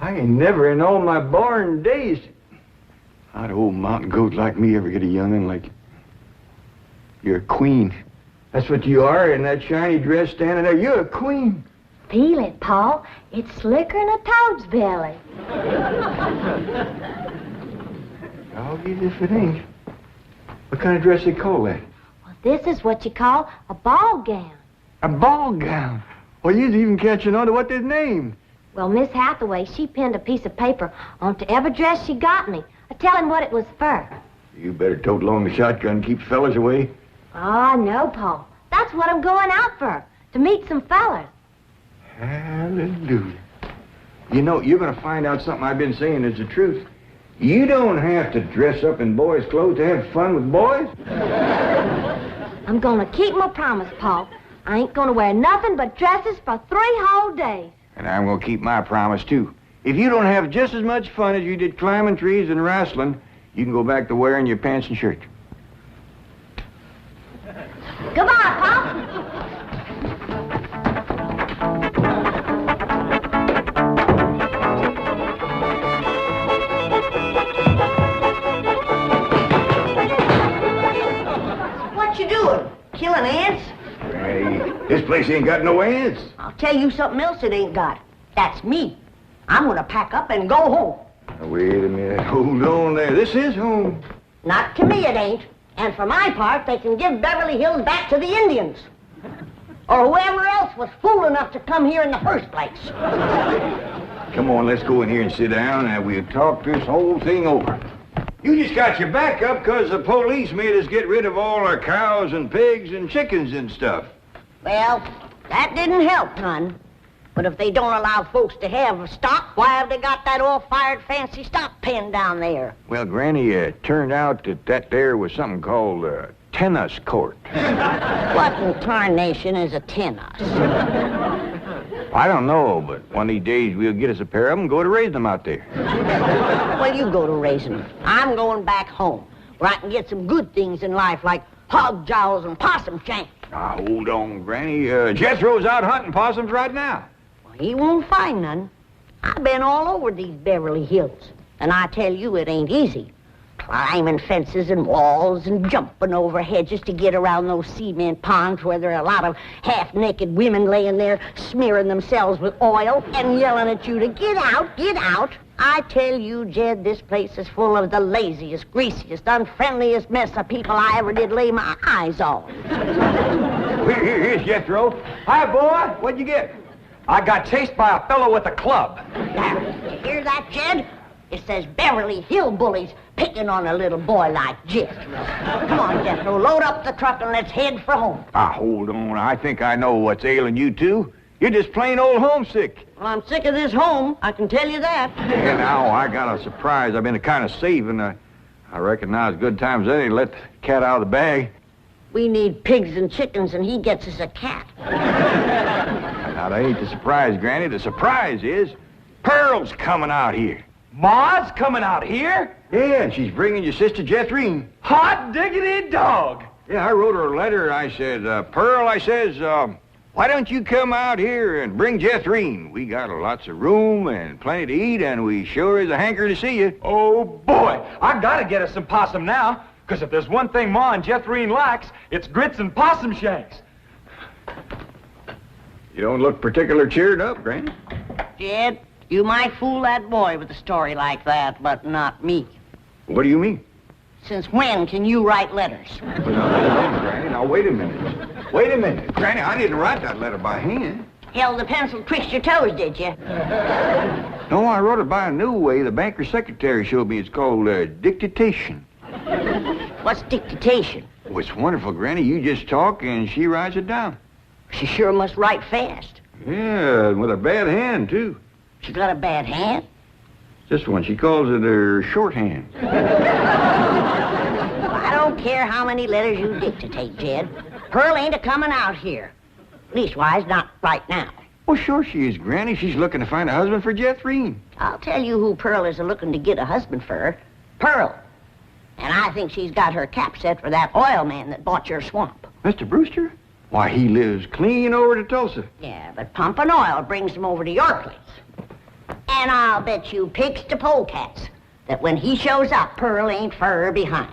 I ain't never in all my born days. How'd an old mountain goat like me ever get a young'un like you? You're a queen. That's what you are in that shiny dress standing there. You're a queen. Feel it, Paul. It's slicker than a toad's belly. I'll get it if it ain't. What kind of dress they call that? Well, this is what you call a ball gown. A ball gown? Well, you's even catching on to what they're named. Well, Miss Hathaway, she pinned a piece of paper onto every dress she got me, telling what it was for. You better tote along the shotgun and keep fellas away. Oh, no, Paul. That's what I'm going out for, to meet some fellas. Hallelujah. You know, you're going to find out something I've been saying is the truth. You don't have to dress up in boys' clothes to have fun with boys. I'm going to keep my promise, Paul. I ain't going to wear nothing but dresses for 3 whole days. And I'm going to keep my promise, too. If you don't have just as much fun as you did climbing trees and wrestling, you can go back to wearing your pants and shirt. Goodbye, Paul. What you doing? Killing ants? Hey, this place ain't got no ants. I'll tell you something else it ain't got. That's me. I'm gonna pack up and go home. Now, wait a minute. Hold on there. This is home. Not to me it ain't. And for my part, they can give Beverly Hills back to the Indians. Or whoever else was fool enough to come here in the first place. Come on, let's go in here and sit down and we'll talk this whole thing over. You just got your back up because the police made us get rid of all our cows and pigs and chickens and stuff. Well, that didn't help none. But if they don't allow folks to have stock, why have they got that all-fired fancy stock pen down there? Well, Granny, it turned out that there was something called tennis court. What in tarnation is a tennis? I don't know, but one of these days we'll get us a pair of them and go to raise them out there. Well, you go to raising them. I'm going back home, where I can get some good things in life, like hog jowls and possum shanks. Now, hold on, Granny. Jethro's out hunting possums right now. He won't find none. I've been all over these Beverly Hills, and I tell you it ain't easy. Climbing fences and walls and jumping over hedges to get around those cement ponds where there are a lot of half-naked women laying there smearing themselves with oil and yelling at you to get out, get out. I tell you, Jed, this place is full of the laziest, greasiest, unfriendliest mess of people I ever did lay my eyes on. Here's Jethro. Hi, boy. What'd you get? I got chased by a fellow with a club. Now, you hear that, Jed? It says Beverly Hillbillies picking on a little boy like Jed. Come on, Jethro, load up the truck and let's head for home. Hold on. I think I know what's ailing you two. You're just plain old homesick. Well, I'm sick of this home, I can tell you that. Yeah, now, I got a surprise. I've been kind of saving. I reckon now's good times any to let the cat out of the bag. We need pigs and chickens, and he gets us a cat. Now, that ain't the surprise, Granny. The surprise is Pearl's coming out here. Ma's coming out here? Yeah, and she's bringing your sister Jethrine. Hot diggity dog. Yeah, I wrote her a letter. I said, Pearl, I says, why don't you come out here and bring Jethrine? We got lots of room and plenty to eat, and we sure is a hanker to see you. Oh, boy. I gotta get us some possum now, because if there's one thing Ma and Jethrine likes, it's grits and possum shanks. You don't look particular cheered up, Granny. Jed, you might fool that boy with a story like that, but not me. What do you mean? Since when can you write letters? Well, now, Granny, now, wait a minute. Wait a minute. Granny, I didn't write that letter by hand. Held the pencil twist your toes, did you? No, I wrote it by a new way. The banker's secretary showed me. It's called dictation. What's dictation? Oh, it's wonderful, Granny. You just talk and she writes it down. She sure must write fast. Yeah, with a bad hand, too. She got a bad hand? This one, she calls it her shorthand. I don't care how many letters you dictate, Jed. Pearl ain't a-coming out here. Leastwise, not right now. Well, sure she is, Granny. She's looking to find a husband for Jethrine. I'll tell you who Pearl is a-looking to get a husband for. Pearl. And I think she's got her cap set for that oil man that bought your swamp. Mr. Brewster? Why, he lives clean over to Tulsa. Yeah, but pumping oil brings him over to your place. And I'll bet you pigs to polecats that when he shows up, Pearl ain't fur behind.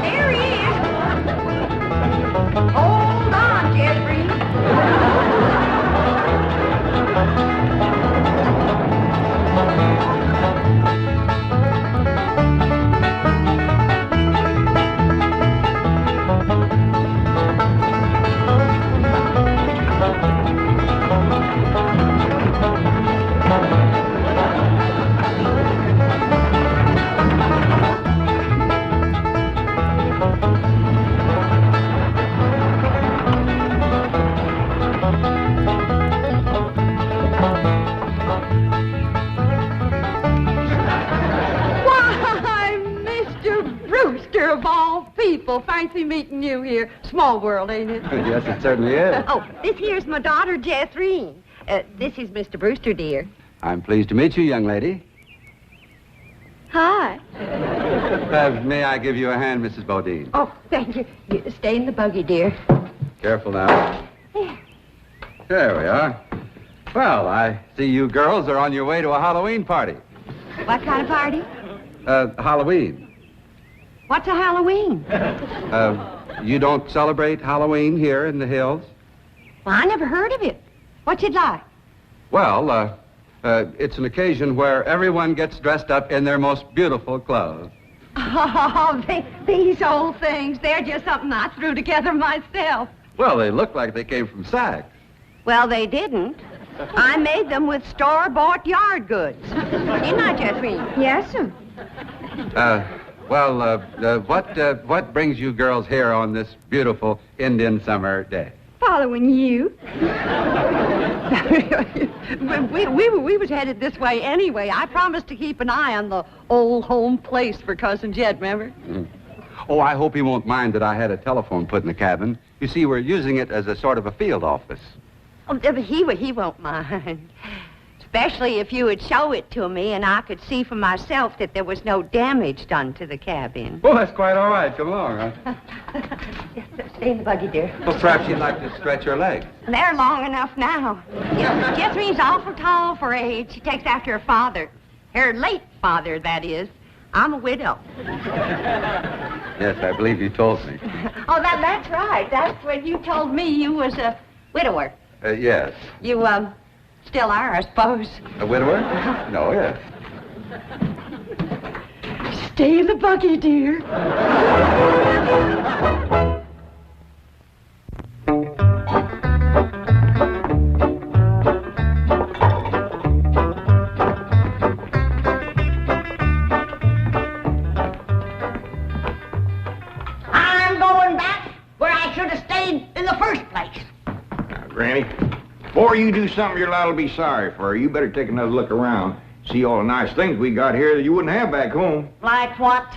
There he is. Hold on, Jeffrey. Of all people, fancy meeting you here. Small world, ain't it? Yes, it certainly is. Oh, this here's my daughter, Jethreen. This is Mr. Brewster, dear. I'm pleased to meet you, young lady. Hi. May I give you a hand, Mrs. Bodine? Oh, thank you. Stay in the buggy, dear. Careful now. There we are. Well, I see you girls are on your way to a Halloween party. What kind of party? Halloween. What's a Halloween? You don't celebrate Halloween here in the hills? Well, I never heard of it. What's it like? Well, it's an occasion where everyone gets dressed up in their most beautiful clothes. Oh, these old things, they're just something I threw together myself. Well, they look like they came from Saks. Well, they didn't. I made them with store-bought yard goods. Didn't I, Jethreen? Yes, sir. What brings you girls here on this beautiful Indian summer day? Following you. we was headed this way anyway. I promised to keep an eye on the old home place for Cousin Jed, remember? Mm. Oh, I hope he won't mind that I had a telephone put in the cabin. You see, we're using it as a sort of a field office. Oh, he won't mind. Especially if you would show it to me and I could see for myself that there was no damage done to the cabin. Well, that's quite all right. Come along, huh? Stay in the buggy, dear. Well, perhaps you'd like to stretch your legs. They're long enough now. Jethreen's awful tall for her age. She takes after her father. Her late father, that is. I'm a widow. Yes, I believe you told me. Oh, that's right. That's when you told me you was a widower. Yes. You, still are, I suppose. A widower? No, yes. Stay in the buggy, dear. I'm going back where I should have stayed in the first place. Now, Granny, before you do something your lad will be sorry for, you better take another look around. See all the nice things we got here that you wouldn't have back home. Like what?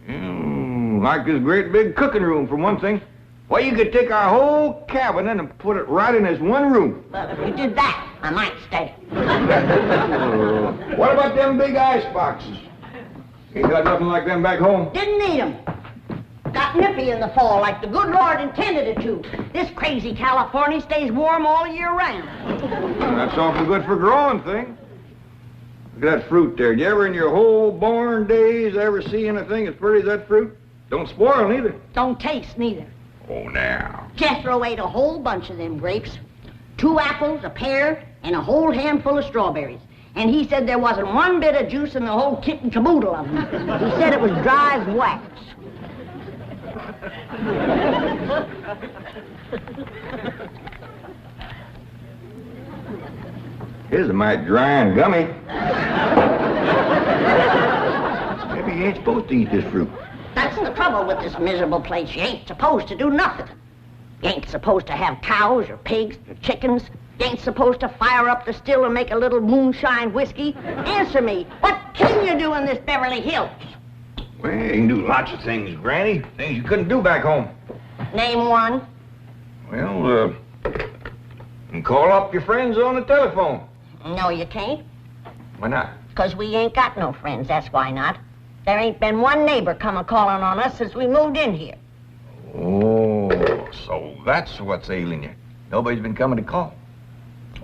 Like this great big cooking room, for one thing. Why, you could take our whole cabin and put it right in this one room. Well, if you did that, I might stay. What about them big ice boxes? Ain't got nothing like them back home. Didn't need 'em. Got nippy in the fall like the good Lord intended it to. This crazy California stays warm all year round. Well, that's awful good for growing things. Look at that fruit there. Did you ever in your whole born days ever see anything as pretty as that fruit? Don't spoil neither. Don't taste neither. Oh, now. Jethro ate a whole bunch of them grapes. 2 apples, a pear, and a whole handful of strawberries. And he said there wasn't one bit of juice in the whole kit and caboodle of them. He said it was dry as wax. His a mighty dry and gummy. Maybe you ain't supposed to eat this fruit. That's the trouble with this miserable place. You ain't supposed to do nothing. You ain't supposed to have cows or pigs or chickens. You ain't supposed to fire up the still and make a little moonshine whiskey. Answer me, what can you do in this Beverly Hills? Well, you can do lots of things, Granny. Things you couldn't do back home. Name one. Well, you can call up your friends on the telephone. No, you can't. Why not? 'Cause we ain't got no friends, that's why not. There ain't been one neighbor come a-calling on us since we moved in here. Oh, so that's what's ailing you. Nobody's been coming to call.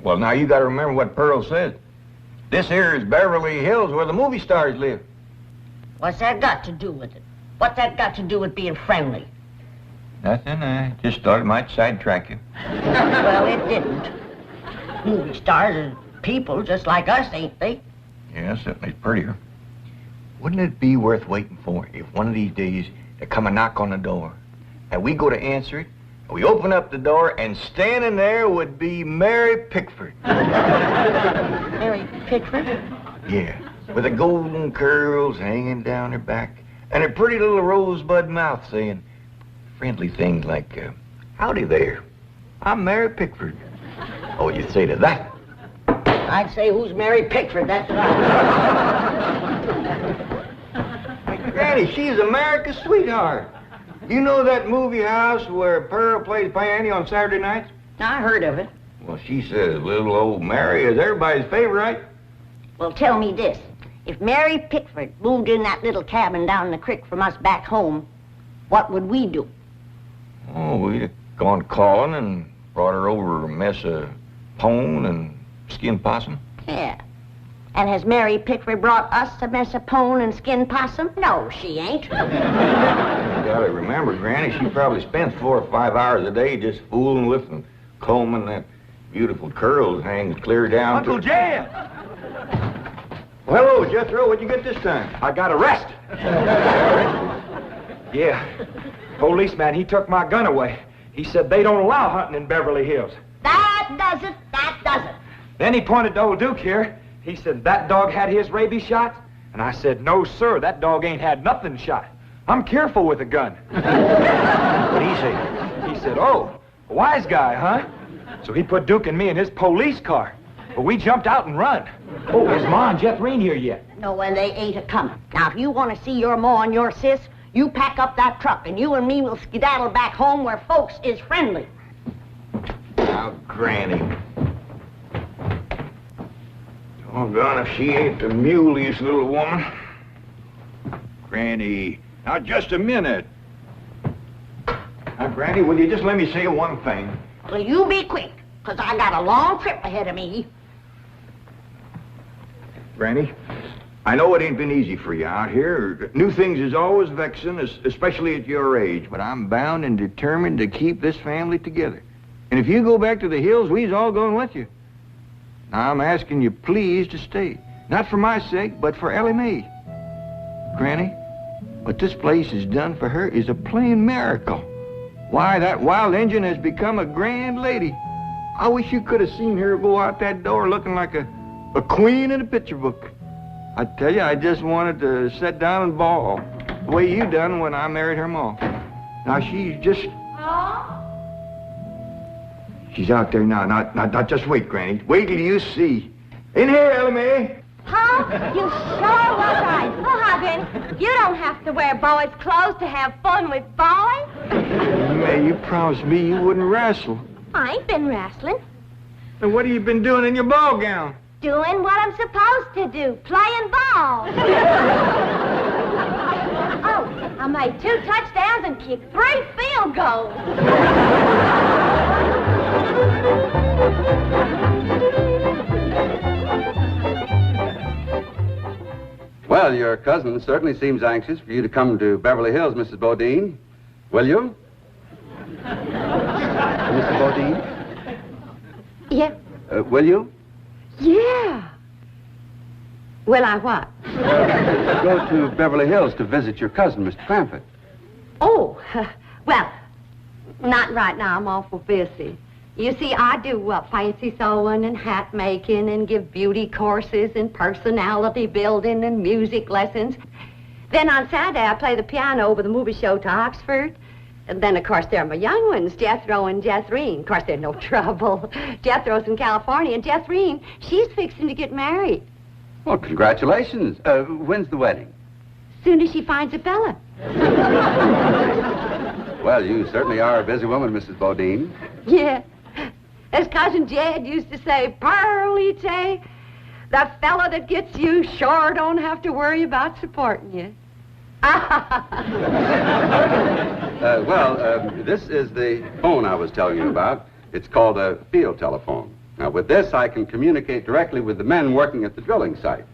Well, now you got to remember what Pearl said. This here is Beverly Hills where the movie stars live. What's that got to do with it? What's that got to do with being friendly? Nothing. I just thought it might sidetrack you. Well, it didn't. Movie stars are people just like us, ain't they? Yeah, certainly it's prettier. Wouldn't it be worth waiting for if one of these days there come a knock on the door and we go to answer it, and we open up the door and standing there would be Mary Pickford. Mary Pickford? Yeah, with the golden curls hanging down her back and her pretty little rosebud mouth saying friendly things like, howdy there, I'm Mary Pickford. Oh, you'd say to that? I'd say, who's Mary Pickford? That's right. Granny, she's America's sweetheart. You know that movie house where Pearl plays piano on Saturday nights? I heard of it. Well, she says little old Mary is everybody's favorite. Well, tell me this. If Mary Pickford moved in that little cabin down the creek from us back home, what would we do? Oh, we'd have gone calling and brought her over a mess of pone and skinned possum. Yeah. And has Mary Pickford brought us a mess of pone and skinned possum? No, she ain't. You gotta remember, Granny, she probably spends 4 or 5 hours a day just fooling with and combing that beautiful curls hangs clear down Uncle to... Jed! Well, hello, Jethro. What'd you get this time? I got arrested. Yeah. Policeman, he took my gun away. He said they don't allow hunting in Beverly Hills. That does it. That does it. Then he pointed to old Duke here. He said, that dog had his rabies shot? And I said, no, sir, that dog ain't had nothing shot. I'm careful with a gun. What'd he say? He said, oh, a wise guy, huh? So he put Duke and me in his police car. But we jumped out and run. Oh, is Ma and Jethro here yet? No, and they ain't a-coming. Now, if you want to see your ma and your sis, you pack up that truck, and you and me will skedaddle back home where folks is friendly. Now, Granny. Doggone if she ain't the muliest little woman. Granny, now just a minute. Now, Granny, will you just let me say one thing? Well, you be quick, 'cause I got a long trip ahead of me. Granny, I know it ain't been easy for you out here. New things is always vexing, especially at your age, but I'm bound and determined to keep this family together. And if you go back to the hills, we's all going with you. Now, I'm asking you please to stay. Not for my sake, but for Elly Mae. Granny, what this place has done for her is a plain miracle. Why, that wild Injun has become a grand lady. I wish you could have seen her go out that door looking like a queen in a picture book. I tell you, I just wanted to sit down and bawl, the way you done when I married her ma. Now, she's just... She's out there now. Now, just wait, Granny. Wait till you see. In here, Elly Mae. Huh? You sure was right. Oh, Hoggin, you don't have to wear boys' clothes to have fun with boys. May, you promised me you wouldn't wrestle. I ain't been wrestling. Then what have you been doing in your ball gown? Doing what I'm supposed to do, playing ball. Oh, I made 2 touchdowns and kicked 3 field goals. Well, your cousin certainly seems anxious for you to come to Beverly Hills, Mrs. Bodine. Will you? Mrs. Bodine? Yeah. Will you? Yeah. Will I what? Go to Beverly Hills to visit your cousin, Mr. Clampett. Oh, well, not right now. I'm awful busy. You see, I do fancy sewing and hat making and give beauty courses and personality building and music lessons. Then on Saturday, I play the piano over the movie show to Oxford. And then, of course, there are my young ones, Jethro and Jethrene. Of course, they're no trouble. Jethro's in California, and Jethrene, she's fixing to get married. Well, congratulations. When's the wedding? Soon as she finds a fella. Well, you certainly are a busy woman, Mrs. Bodine. Yeah. As Cousin Jed used to say, Pearlie-tay, the fella that gets you sure don't have to worry about supporting you. This is the phone I was telling you about. It's called a field telephone. Now, with this, I can communicate directly with the men working at the drilling site.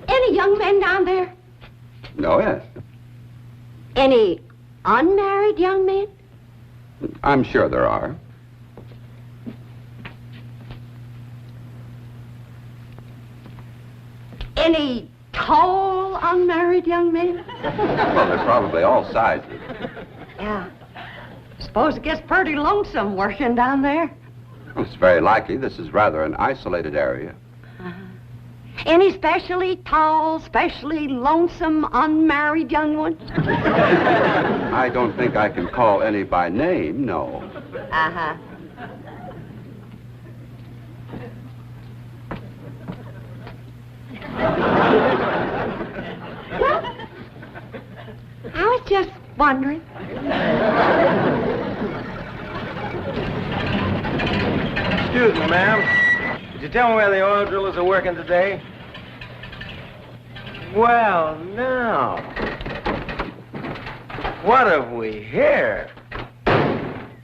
Any young men down there? Oh, yes. Any unmarried young men? I'm sure there are. Any tall unmarried young men? Well, they're probably all sizes. Yeah. Suppose it gets pretty lonesome working down there. Well, it's very likely. This is rather an isolated area. Any specially tall, specially lonesome, unmarried young ones? I don't think I can call any by name, no. Uh-huh. Well, I was just wondering. Excuse me, ma'am. Could you tell me where the oil drillers are working today? Well, now. What have we here?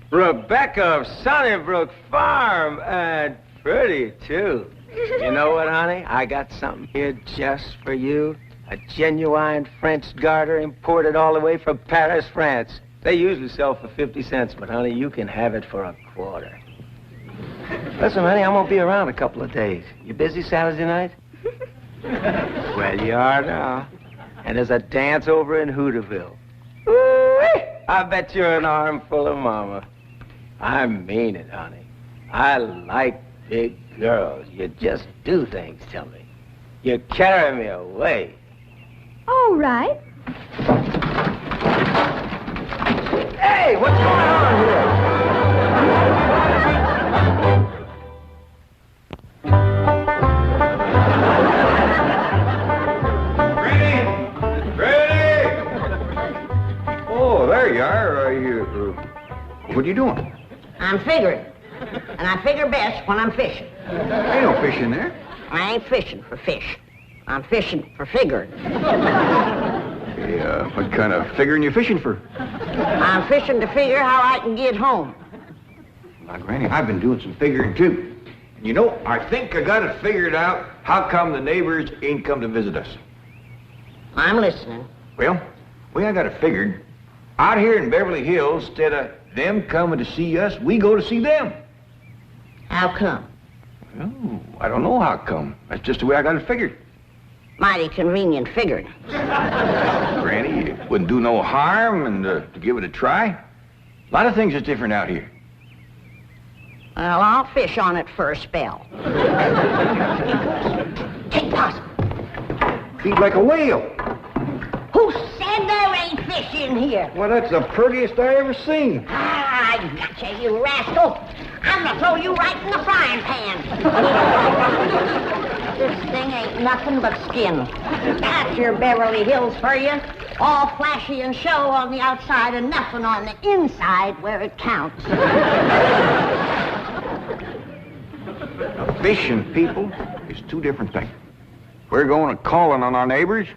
Rebecca of Sunnybrook Farm, and pretty, too. You know what, honey? I got something here just for you. A genuine French garter imported all the way from Paris, France. They usually sell for 50 cents, but, honey, you can have it for a quarter. Listen, honey, I'm gonna be around a couple of days. You busy Saturday night? Well, you are now. And there's a dance over in Hooterville. Ooh-wee! I bet you're an armful of mama. I mean it, honey. I like big girls. You just do things to me. You carry me away. All right. Hey, what's going on here? Oh, there you are. What are you doing? I'm figuring. And I figure best when I'm fishing. Ain't no fish in there. I ain't fishing for fish. I'm fishing for figuring. Yeah, what kind of figuring you fishing for? I'm fishing to figure how I can get home. Now, Granny, I've been doing some figuring, too. You know, I think I got it figured out how come the neighbors ain't come to visit us. I'm listening. Well, I got it figured. Out here in Beverly Hills, instead of them coming to see us, we go to see them. How come? Oh, I don't know how come. That's just the way I got it figured. Mighty convenient figuring. Granny, it wouldn't do no harm and to give it a try. A lot of things is different out here. Well, I'll fish on it for a spell. Take possum. Feed like a whale. Who said there ain't fish in here? Well, that's the prettiest I ever seen. Ah, I gotcha, you rascal. I'm gonna throw you right in the frying pan. This thing ain't nothing but skin. That's your Beverly Hills for you. All flashy and show on the outside and nothing on the inside where it counts. Now, fish and people is two different things. We're going to calling on our neighbors,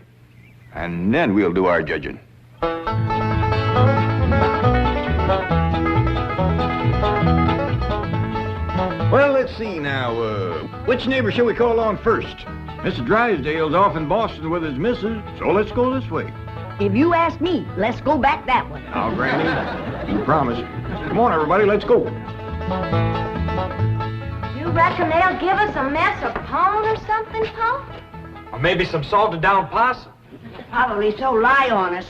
and then we'll do our judging. Well, let's see now. Which neighbor shall we call on first? Mr. Drysdale's off in Boston with his missus, so let's go this way. If you ask me, let's go back that way. Now, Granny, you promise. Come on, everybody, let's go. You reckon they'll give us a mess of pone or something, Pa? Or maybe some salted down possum. Probably so lie on us.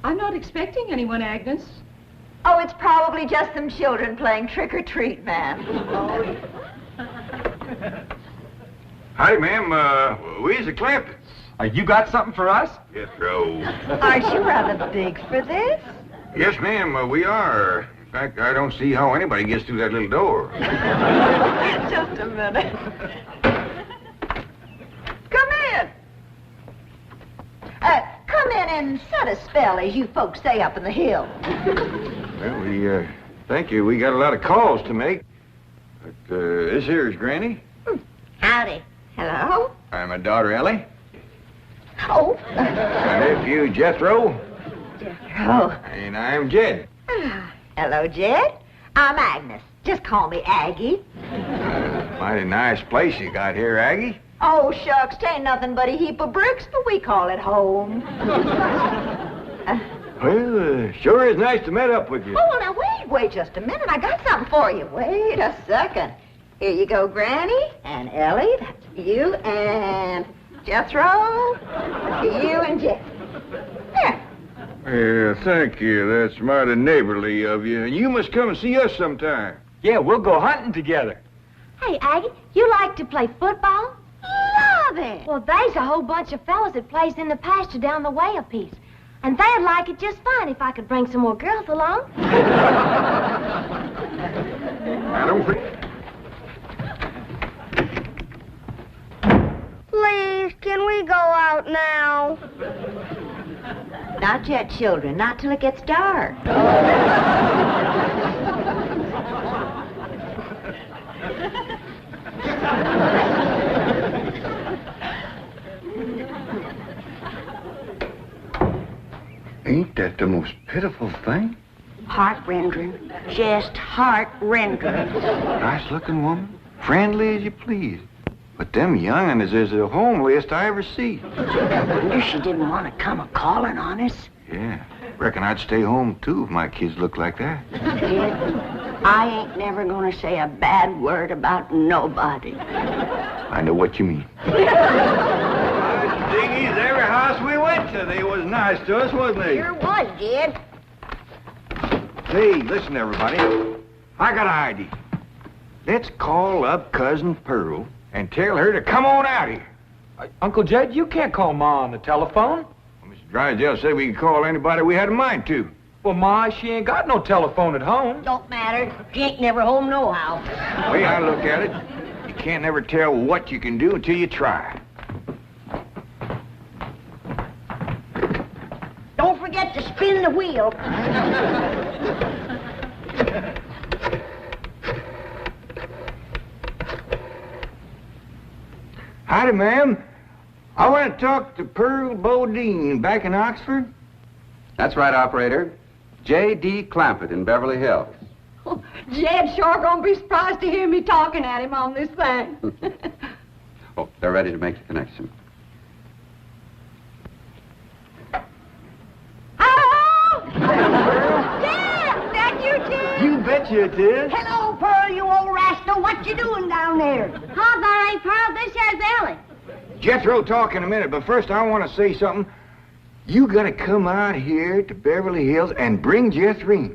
I'm not expecting anyone, Agnes. Oh, it's probably just some children playing trick-or-treat, ma'am. Howdy, ma'am. We's the Clampetts. You got something for us? Jethro. Aren't you rather big for this? Yes, ma'am, we are. In fact, I don't see how anybody gets through that little door. Just a minute. Come in. Set a spell, as you folks say up in the hill. Well, we, thank you. We got a lot of calls to make. But, this here is Granny. Howdy. Hello? I'm my daughter, Elly. Oh. My nephew, Jethro. Jethro. And I'm Jed. Hello, Jed. I'm Agnes. Just call me Aggie. Mighty nice place you got here, Aggie. Oh, shucks, 'tain't nothing but a heap of bricks, but we call it home. Well, sure is nice to meet up with you. Oh, now wait just a minute. I got something for you. Wait a second. Here you go, Granny, and Elly, that's for you, and Jethro, that's for you and Jed. There. Yeah, thank you. That's mighty neighborly of you. And you must come and see us sometime. Yeah, we'll go hunting together. Hey, Aggie, you like to play football? Love it. Well, there's a whole bunch of fellas that plays in the pasture down the way a piece. And they'd like it just fine if I could bring some more girls along. I don't forget. Please, can we go out now? Not yet, children. Not till it gets dark. Ain't that the most pitiful thing? Heart-rendering. Just heart-rendering. Nice-looking woman, friendly as you please. But them young'uns is the homeliest I ever see. Wonder she didn't want to come a-calling on us. Yeah, reckon I'd stay home, too, if my kids looked like that. Kid, I ain't never gonna say a bad word about nobody. I know what you mean. Diggies, every house we went to, they was nice to us, wasn't they? Sure was, Jed. Hey, listen, everybody. I got an idea. Let's call up Cousin Pearl and tell her to come on out here. Uncle Jed, you can't call Ma on the telephone. Well, Mr. Drysdale said we could call anybody we had a mind to. Well, Ma, she ain't got no telephone at home. Don't matter. She ain't never home nohow. The way I look at it, you can't never tell what you can do until you try. Don't forget to spin the wheel. Howdy, ma'am. I want to talk to Pearl Bodine back in Oxford. That's right, operator. J.D. Clampett in Beverly Hills. Oh, Jed's sure gonna be surprised to hear me talking at him on this thing. Oh, they're ready to make the connection. Hello? Jed! That you, Jed? You betcha it is. Hello, Pearl, you old rascal. What you doing down there? Huh, there ain't Pearl. This here's Elly. Jethro talk in a minute, but first I want to say something. You gotta come out here to Beverly Hills and bring Jethro.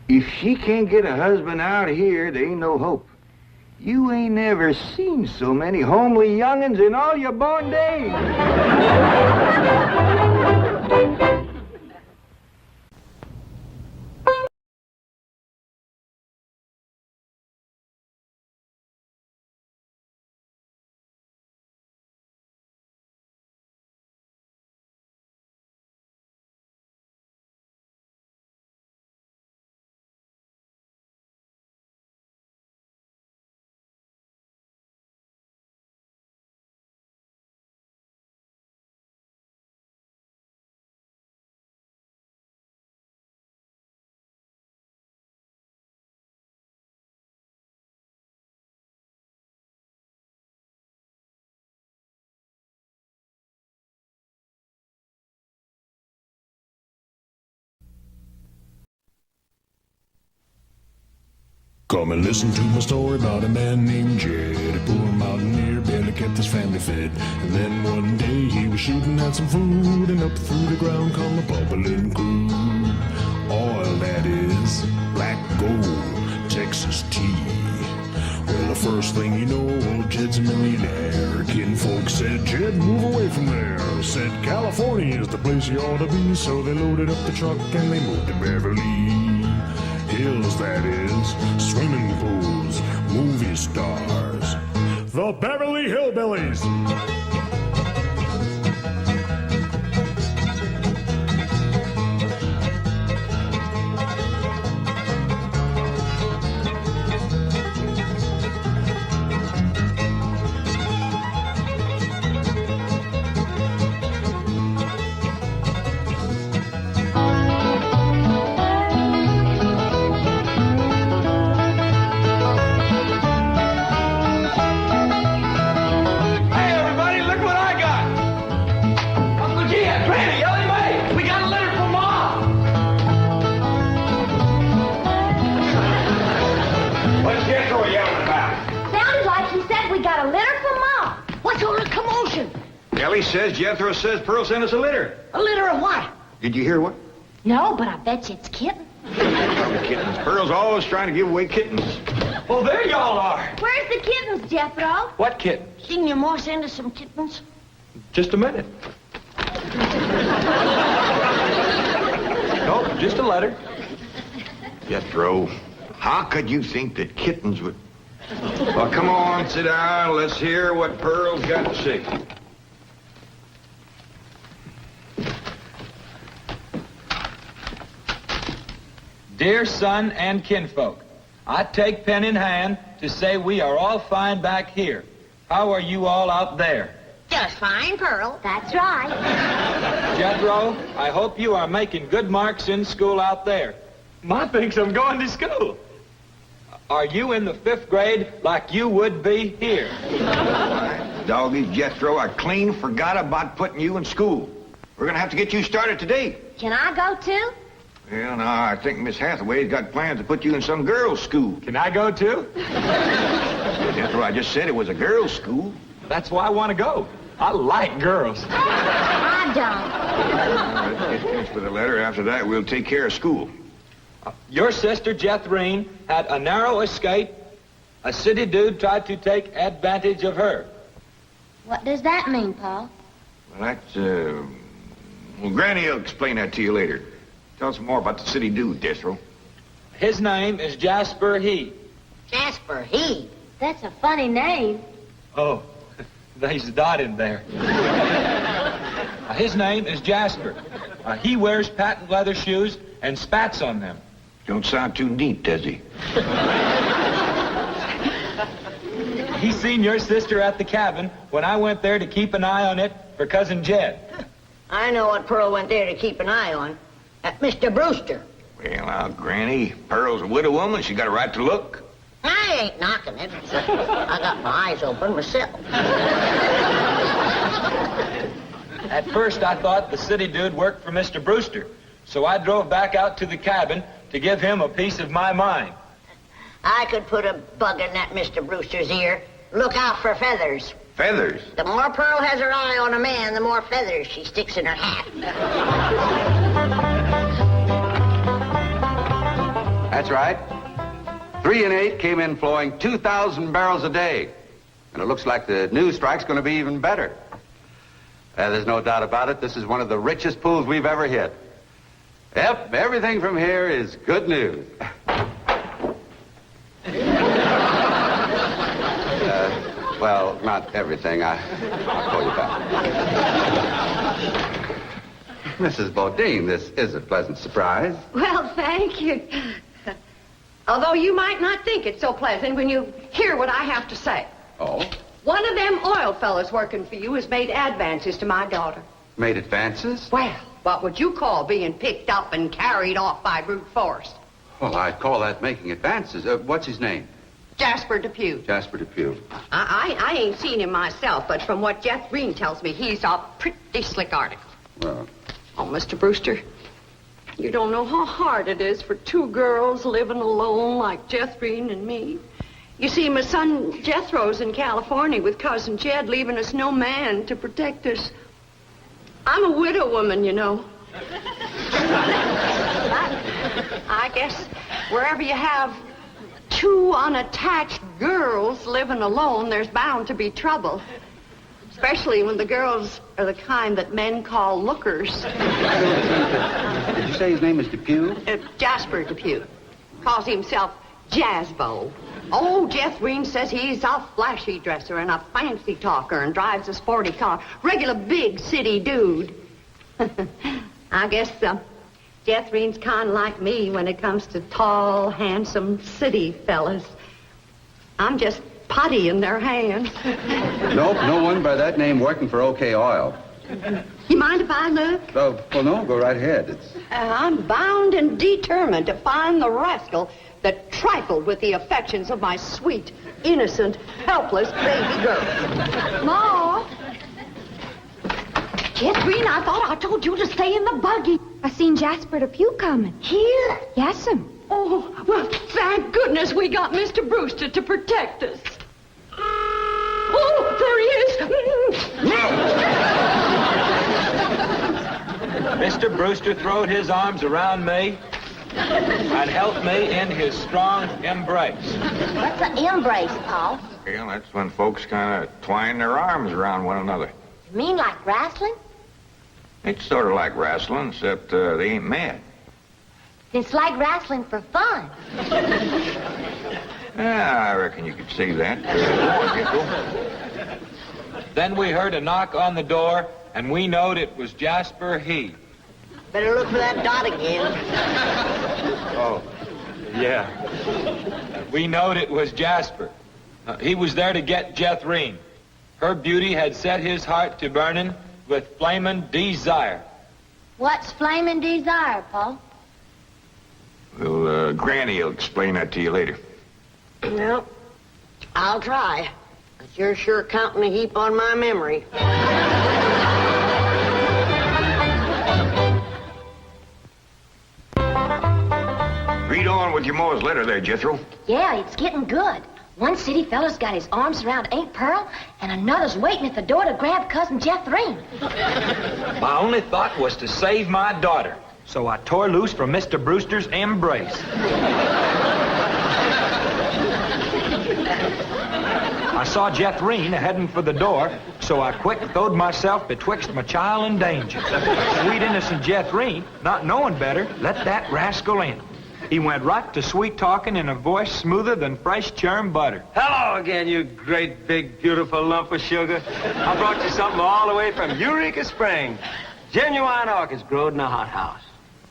If she can't get a husband out here, there ain't no hope. You ain't never seen so many homely young'uns in all your born days. Come and listen to my story about a man named Jed, a poor mountaineer, barely kept his family fed. And then one day he was shooting at some food, and up through the ground come a bubbling crude. Oil, that is, black gold, Texas tea. Well, the first thing you know, old Jed's a millionaire. Kinfolk said, Jed, move away from there. Said, California is the place you ought to be. So they loaded up the truck and they moved to Beverly Hills, that is, swimming pools, movie stars, the Beverly Hillbillies. Elly says, Jethro says Pearl sent us a litter. A litter of what? Did you hear what? No, but I bet you it's kitten. Probably kittens. Pearl's always trying to give away kittens. Oh, there y'all are. Where's the kittens, Jethro? What kittens? Didn't your ma send us some kittens? Just a minute. No, just a letter. Jethro, how could you think that kittens would... Well, come on, sit down. Let's hear what Pearl's got to say. Dear son and kinfolk, I take pen in hand to say we are all fine back here. How are you all out there? Just fine, Pearl. That's right. Jethro, I hope you are making good marks in school out there. Ma thinks I'm going to school. Are you in the 5th grade like you would be here? Doggy, Jethro, I clean forgot about putting you in school. We're going to have to get you started today. Can I go too? Well, now, I think Miss Hathaway's got plans to put you in some girls' school. Can I go too? Jethro, I just said it was a girls' school. That's why I want to go. I like girls. I don't. Let's get finished with the letter. After that, we'll take care of school. Your sister, Jethro, had a narrow escape. A city dude tried to take advantage of her. What does that mean, Paul? Well, that's, well, Granny will explain that to you later. Tell us more about the city dude, Jethro. His name is Jasper He. Jasper, he. That's a funny name. Oh, there's a dot in there. His name is Jasper. He wears patent leather shoes and spats on them. Don't sound too neat, does he? He seen your sister at the cabin when I went there to keep an eye on it for Cousin Jed. I know what Pearl went there to keep an eye on. Mr. Brewster. Well, now, Granny, Pearl's a widow woman. She got a right to look. I ain't knocking it. I got my eyes open myself. At first, I thought the city dude worked for Mr. Brewster, so I drove back out to the cabin to give him a piece of my mind. I could put a bug in that Mr. Brewster's ear. Look out for feathers. Feathers? The more Pearl has her eye on a man, the more feathers she sticks in her hat. That's right. 3 and 8 came in flowing 2,000 barrels a day. And it looks like the new strike's going to be even better. There's no doubt about it. This is one of the richest pools we've ever hit. Yep, everything from here is good news. Well, not everything. I'll call you back. Mrs. Bodine, this is a pleasant surprise. Well, thank you. Although you might not think it's so pleasant when you hear what I have to say. Oh? One of them oil fellas working for you has made advances to my daughter. Made advances? Well, what would you call being picked up and carried off by brute force? Well, I'd call that making advances. What's his name? Jasper Depew. Jasper Depew. I ain't seen him myself, but from what Jeff Green tells me, he's a pretty slick article. Well... Oh, Mr. Brewster, you don't know how hard it is for 2 girls living alone like Jeff Green and me. You see, my son Jethro's in California with Cousin Jed, leaving us no man to protect us. I'm a widow woman, you know. I guess wherever you have 2 unattached girls living alone, there's bound to be trouble. Especially when the girls are the kind that men call lookers. Did you say his name is Depew? Jasper Depew. Calls himself Jazzbo. Oh, Jeff Green says he's a flashy dresser and a fancy talker and drives a sporty car. Regular big city dude. I guess Jeff Green's kind of like me when it comes to tall, handsome city fellas. I'm just putty in their hands. Nope, no one by that name working for OK Oil. You mind if I look? Oh, well, no, go right ahead. I'm bound and determined to find the rascal that trifled with the affections of my sweet, innocent, helpless baby girl. Ma! Jeff Green, I thought I told you to stay in the buggy. I seen Jasper Depew coming. Here? Yes'm. Oh, well, thank goodness we got Mr. Brewster to protect us. Oh, there he is. Mr. Brewster throwed his arms around me and helped me in his strong embrace. What's an embrace, Paul? Well, that's when folks kind of twine their arms around one another. You mean like wrestling? It's sort of like wrestling, except they ain't mad. It's like wrestling for fun. Yeah, I reckon you could see that. Then we heard a knock on the door, and we knowed it was Jasper He. Better look for that dot again. Oh, yeah. We knowed it was Jasper. He was there to get Jethrine. Her beauty had set his heart to burning with flamin' desire. What's flaming desire, Paul? Well, Granny will explain that to you later. Well, I'll try. But you're sure counting a heap on my memory. Read on with your Mo's letter there, Jethro. Yeah, it's getting good. One city fella's got his arms around Aunt Pearl, and another's waiting at the door to grab Cousin Jethrine. My only thought was to save my daughter, so I tore loose from Mr. Brewster's embrace. I saw Jethrine heading for the door, so I quick throwed myself betwixt my child and danger. Sweet innocent Jethrine, not knowing better, let that rascal in. He went right to sweet-talking in a voice smoother than fresh churned butter. Hello again, you great, big, beautiful lump of sugar. I brought you something all the way from Eureka Springs. Genuine orchids growed in a hothouse.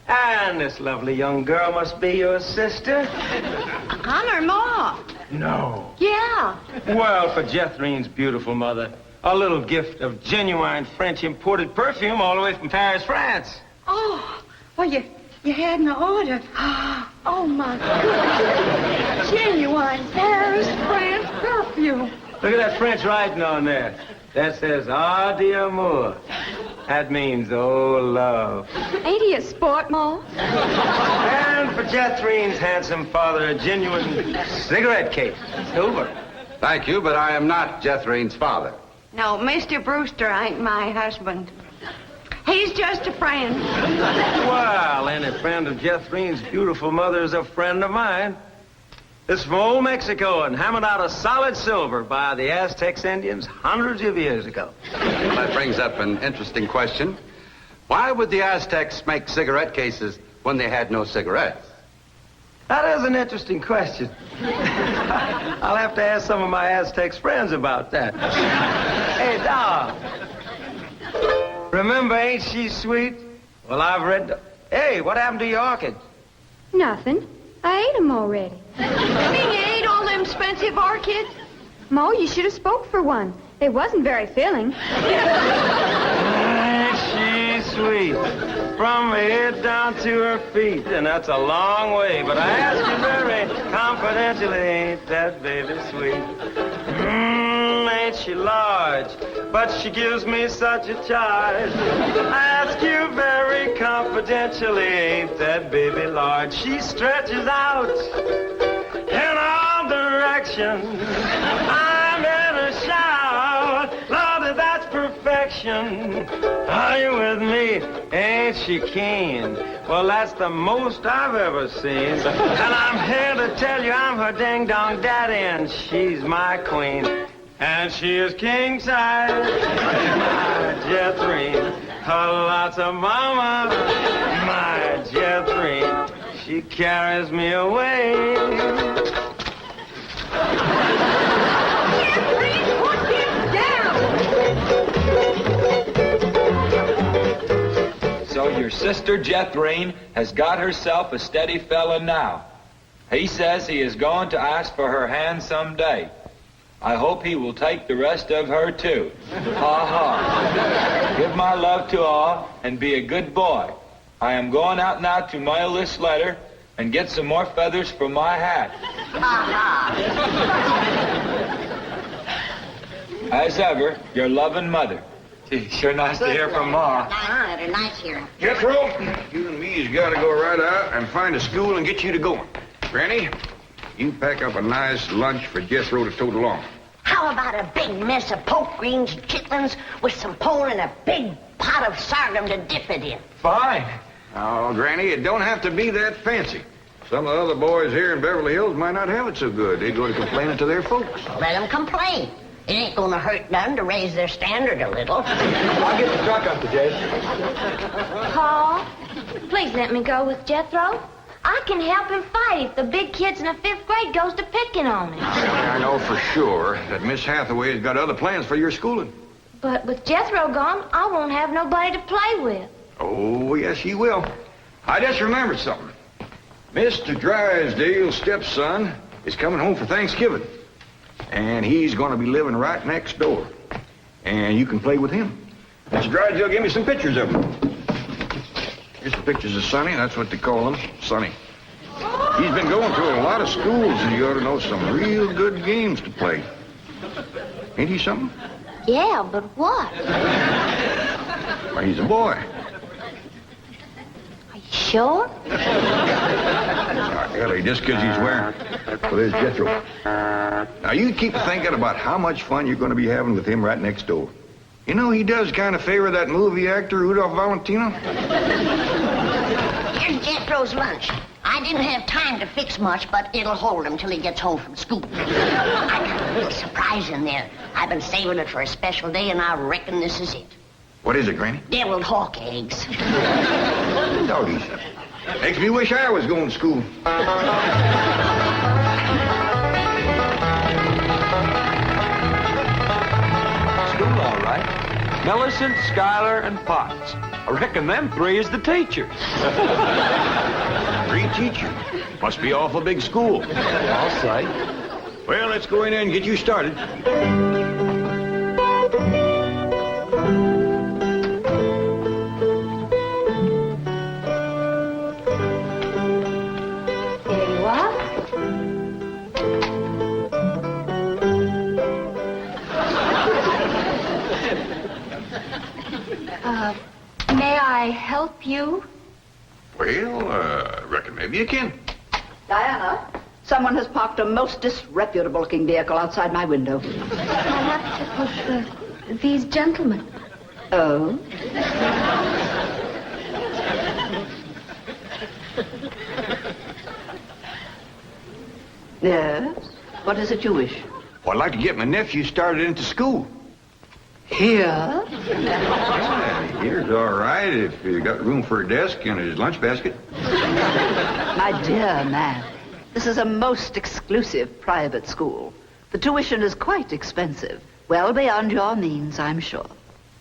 And this lovely young girl must be your sister. I'm her ma. No. Yeah. Well, for Jethrine's beautiful mother, a little gift of genuine French imported perfume all the way from Paris, France. Oh, well, you hadn't ordered. Oh, my goodness. Genuine Paris, France perfume. Look at that French writing on there. That says, "Ah, d'amour." That means, oh, love. Ain't he a sport, Ma? And for Jethrine's handsome father, a genuine cigarette case. Silver. Thank you, but I am not Jethrine's father. No, Mr. Brewster ain't my husband. He's just a friend. Well, any friend of Jethrine's beautiful mother is a friend of mine. This is from old Mexico and hammered out of solid silver by the Aztecs Indians hundreds of years ago. That brings up an interesting question. Why would the Aztecs make cigarette cases when they had no cigarettes? That is an interesting question. I'll have to ask some of my Aztecs friends about that. Hey, Doc. Remember Ain't She Sweet? Well, I've read... Hey, what happened to your orchids? Nothing. I ate them already. You mean you ate all them expensive orchids? Ma, you should have spoke for one. They wasn't very filling. Ain't she sweet? From her head down to her feet. And that's a long way. But I ask you very confidentially, ain't that baby sweet? Ain't she large? But she gives me such a charge. I ask you very confidentially, ain't that baby large? She stretches out in all directions. I'm in a shout. Lordy, that's perfection. Are you with me? Ain't she keen? Well, that's the most I've ever seen. And I'm here to tell you I'm her ding-dong daddy, and she's my queen. And she is king size, my Jethrine. Lots of mama, my Jethrine. She carries me away. Jethrine, put him down. So your sister Jethrine has got herself a steady fella now. He says he is going to ask for her hand someday. I hope he will take the rest of her, too. Ha ha. Give my love to all and be a good boy. I am going out now to mail this letter and get some more feathers for my hat. As ever, your loving mother. Gee, sure nice to hear from Ma. They're nice here. Jethro, you and me's got to go right out and find a school and get you to going. Granny, you pack up a nice lunch for Jethro to tote along. Hi, How about a big mess of poke greens and chitlins with some pone and a big pot of sorghum to dip it in? Fine. Oh, Granny, it don't have to be that fancy. Some of the other boys here in Beverly Hills might not have it so good. They go to complaining to their folks. Let them complain. It ain't gonna hurt none to raise their standard a little. I'll get the truck up to Jed. Paul, please let me go with Jethro. I can help him fight if the big kids in the 5th grade goes to picking on him. I know for sure that Miss Hathaway has got other plans for your schooling. But with Jethro gone, I won't have nobody to play with. Oh, yes, you will. I just remembered something. Mr. Drysdale's stepson is coming home for Thanksgiving. And he's going to be living right next door. And you can play with him. Mr. Drysdale gave me some pictures of him. Here's some pictures of Sonny. That's what they call him, Sonny. He's been going through a lot of schools, and you ought to know some real good games to play. Ain't he something? Yeah, but what? Why, he's a boy. Are you sure? Elly, just because he's wearing... Well, there's Jethro. Now, you keep thinking about how much fun you're going to be having with him right next door. You know, he does kind of favor that movie actor, Rudolph Valentino. Here's Jethro's lunch. I didn't have time to fix much, but it'll hold him till he gets home from school. I got a little surprise in there. I've been saving it for a special day, and I reckon this is it. What is it, Granny? Deviled hawk eggs. Doggies. Makes me wish I was going to school. School, all right. Millicent, Schuyler, and Potts. I reckon them 3 is the teachers. 3 teachers? Must be awful big school. I'll say. Well, let's go in there and get you started. May I help you? Well, I reckon maybe you can. Diana, someone has parked a most disreputable-looking vehicle outside my window. Perhaps it was these gentlemen. Oh? Yes? What is it you wish? Well, I'd like to get my nephew started into school. Here? Yeah, here's all right if you got room for a desk and his lunch basket. My dear man, this is a most exclusive private school. The tuition is quite expensive. Well beyond your means, I'm sure.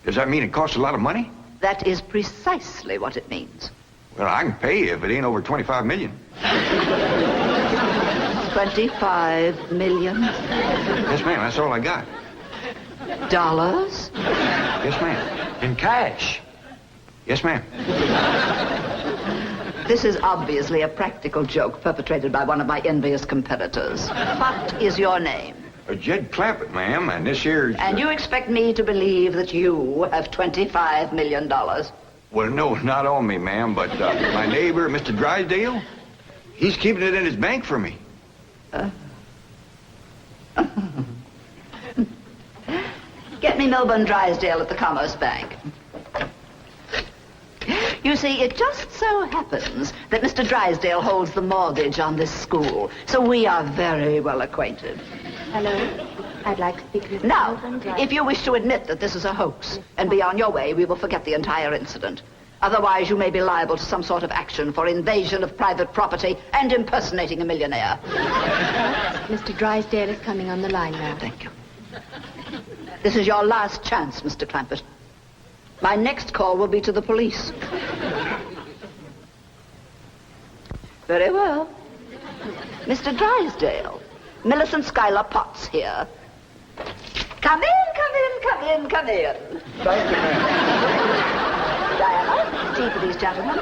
Does that mean it costs a lot of money? That is precisely what it means. Well, I can pay you if it ain't over $25 million. 25 million? Yes, ma'am, that's all I got. Dollars? Yes, ma'am. In cash. Yes, ma'am. This is obviously a practical joke perpetrated by one of my envious competitors. What is your name? Jed Clampett, ma'am, and this here's... And you expect me to believe that you have $25 million? Well, no, not on me, ma'am, but my neighbor, Mr. Drysdale, he's keeping it in his bank for me. Get me Milburn Drysdale at the Commerce Bank. You see, it just so happens that Mr. Drysdale holds the mortgage on this school, so we are very well acquainted. Hello. I'd like to speak with Now, Milburn Drysdale. if you wish to admit that this is a hoax and be on your way, we will forget the entire incident. Otherwise, you may be liable to some sort of action for invasion of private property and impersonating a millionaire. Mr. Drysdale is coming on the line now. Thank you. This is your last chance, Mr. Clampett. My next call will be to the police. Very well. Mr. Drysdale, Millicent Schuyler Potts here. Come in, come in, come in, come in. Thank you, ma'am. Diana, tea for these gentlemen.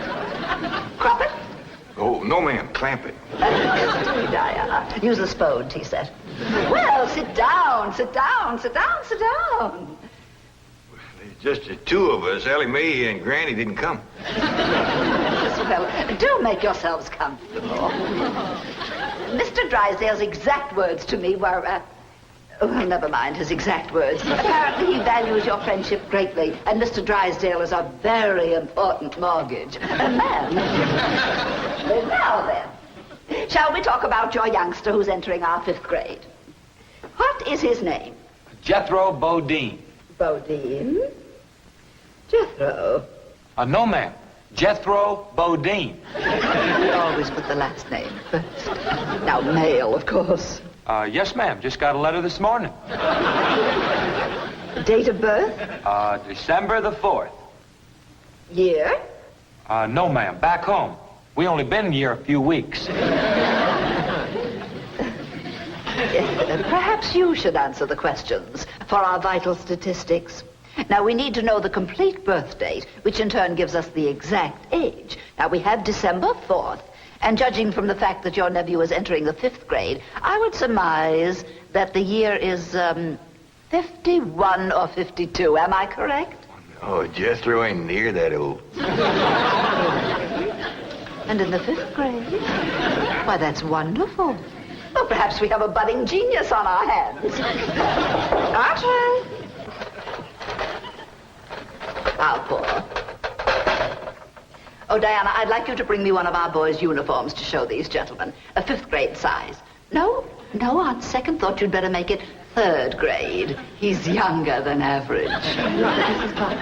Crumpet? Oh, no, ma'am, Clampett. Diana, use the Spode tea set. Well, sit down, sit down, sit down, sit down. Just the 2 of us. Elly May and Granny didn't come. Well, do make yourselves comfortable. Mr. Drysdale's exact words to me were, Well, never mind his exact words. Apparently he values your friendship greatly, and Mr. Drysdale is a very important mortgage. Ma'am. Now then, shall we talk about your youngster who's entering our 5th grade? What is his name? Jethro Bodine. Bodine? Jethro? No, ma'am. Jethro Bodine. We always put the last name first. Now, male, of course. Yes, ma'am. Just got a letter this morning. Date of birth? December the 4th. Year? No, ma'am. Back home. We only been here a few weeks. Perhaps you should answer the questions for our vital statistics. Now, we need to know the complete birth date, which in turn gives us the exact age. Now, we have December 4th, and judging from the fact that your nephew is entering the 5th grade, I would surmise that the year is, 51 or 52. Am I correct? Oh, Jethro ain't near that old. And in the 5th grade? Why, that's wonderful. Well, perhaps we have a budding genius on our hands. Archie! How poor. Oh, Diana, I'd like you to bring me one of our boys' uniforms to show these gentlemen. A 5th grade size. No, on second thought you'd better make it 3rd grade. He's younger than average. Mrs. Clark.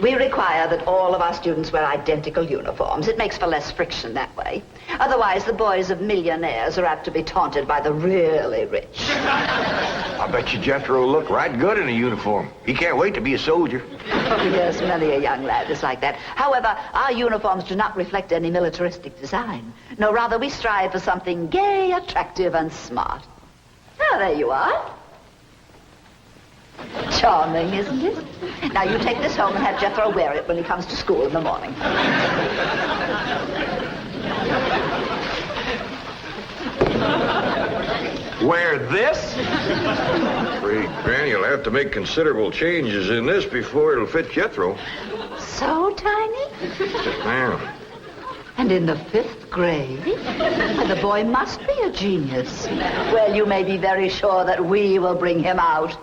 We require that all of our students wear identical uniforms. It makes for less friction that way. Otherwise, the boys of millionaires are apt to be taunted by the really rich. I bet you Jethro will look right good in a uniform. He can't wait to be a soldier. Oh, yes, many a young lad is like that. However, our uniforms do not reflect any militaristic design. No, rather, we strive for something gay, attractive, and smart. Oh, there you are. Charming, isn't it? Now, you take this home and have Jethro wear it when he comes to school in the morning. Wear this? Afraid Granny will have to make considerable changes in this before it'll fit Jethro. So tiny? Yes, ma'am. And in the 5th grade? The boy must be a genius. Well, you may be very sure that we will bring him out.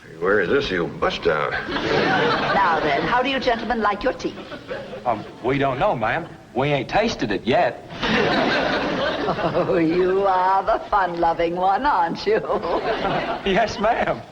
If he wears this, he'll bust out. Now then, how do you gentlemen like your tea? We don't know, ma'am. We ain't tasted it yet. Oh, you are the fun-loving one, aren't you? Yes, ma'am.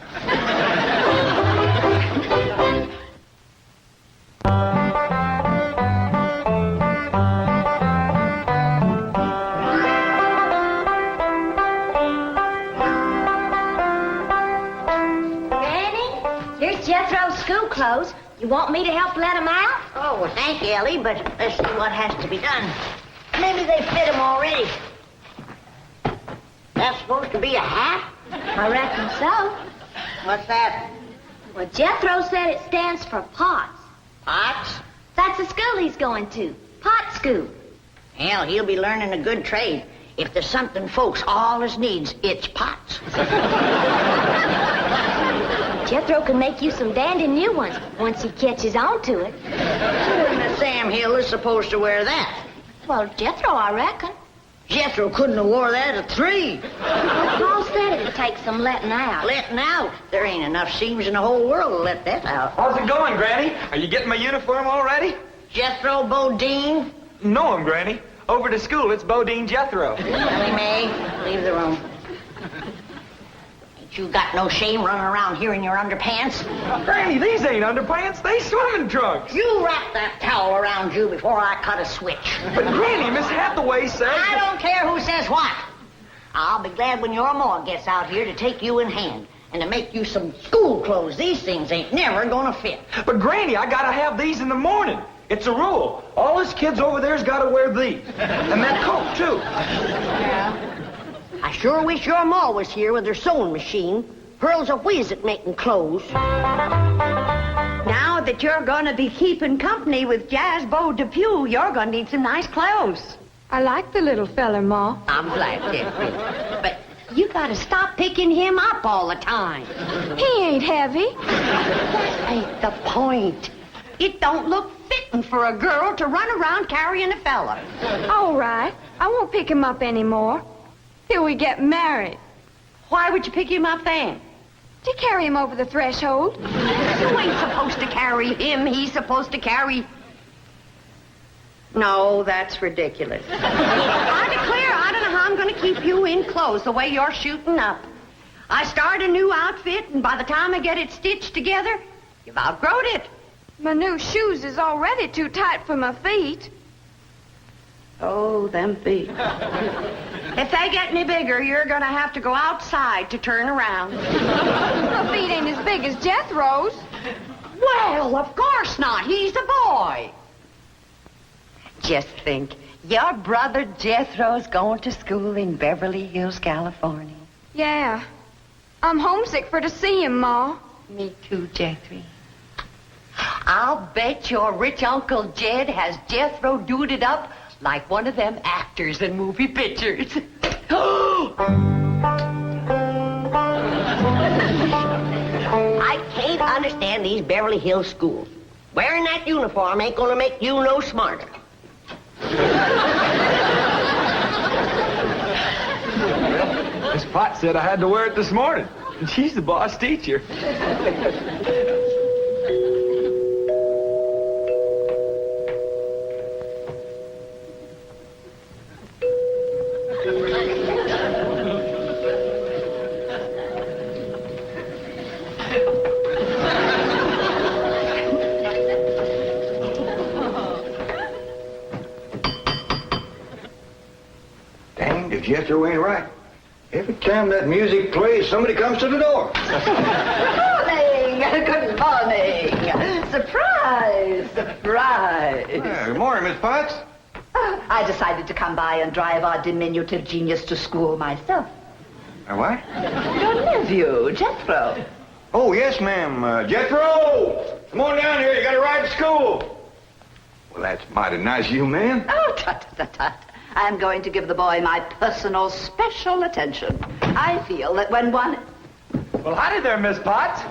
Jethro's school clothes. You want me to help let him out? Oh, well, thank you, Elly, but let's see what has to be done. Maybe they fit him already. That's supposed to be a hat? I reckon so. What's that? Well, Jethro said it stands for POTS. Pots? That's the school he's going to. Pot school. Hell, he'll be learning a good trade. If there's something folks always needs, it's pots. Jethro can make you some dandy new ones once he catches on to it. Miss Sam Hill is supposed to wear that. Well, Jethro, I reckon. Jethro couldn't have wore that at 3. Paul said it'd take some letting out. Letting out? There ain't enough seams in the whole world to let that out. How's it going, Granny? Are you getting my uniform already? Jethro Bodine? No, Granny. Over to school, it's Bodine Jethro. Elly May, leave the room. Ain't you got no shame running around here in your underpants? Granny, these ain't underpants. They swimming trunks. You wrap that towel around you before I cut a switch. But, Granny, Miss Hathaway says... I don't care who says what. I'll be glad when your ma gets out here to take you in hand and to make you some school clothes. These things ain't never gonna fit. But, Granny, I gotta have these in the morning. It's a rule. All us kids over there's gotta wear these. And that coat, too. Yeah. I sure wish your ma was here with her sewing machine. Pearl's a whiz at making clothes. Now that you're gonna be keeping company with Jazz Bo Depew, you're gonna need some nice clothes. I like the little feller, Ma. I'm glad, Jeffrey. But you gotta stop picking him up all the time. He ain't heavy. That ain't the point. It don't look fitting for a girl to run around carrying a fella. All right. I won't pick him up anymore till we get married. Why would you pick him up then? To carry him over the threshold. You ain't supposed to carry him. He's supposed to carry... No, that's ridiculous. I declare, I don't know how I'm going to keep you in clothes the way you're shooting up. I start a new outfit, and by the time I get it stitched together, you've outgrown it. My new shoes is already too tight for my feet. Oh, them feet. If they get any bigger, you're going to have to go outside to turn around. My feet ain't as big as Jethro's. Well, of course not. He's a boy. Just think, your brother Jethro's going to school in Beverly Hills, California. Yeah. I'm homesick for to see him, Ma. Me too, Jethro. I'll bet your rich Uncle Jed has Jethro duded up like one of them actors in movie pictures. I can't understand these Beverly Hills schools. Wearing that uniform ain't gonna make you no smarter. Miss Potts said I had to wear it this morning. And she's the boss teacher. Dang, if Jethro ain't right. Every time that music plays, somebody comes to the door. Morning! Good morning! Surprise! Surprise! Good morning, Miss Potts. I decided to come by and drive our diminutive genius to school myself. What? Your nephew, Jethro. Oh, yes, ma'am. Jethro! Come on down here. You got to ride to school. Well, that's mighty nice of you, ma'am. Oh, tut. I'm going to give the boy my personal special attention. I feel that when one... Well, howdy there, Miss Potts.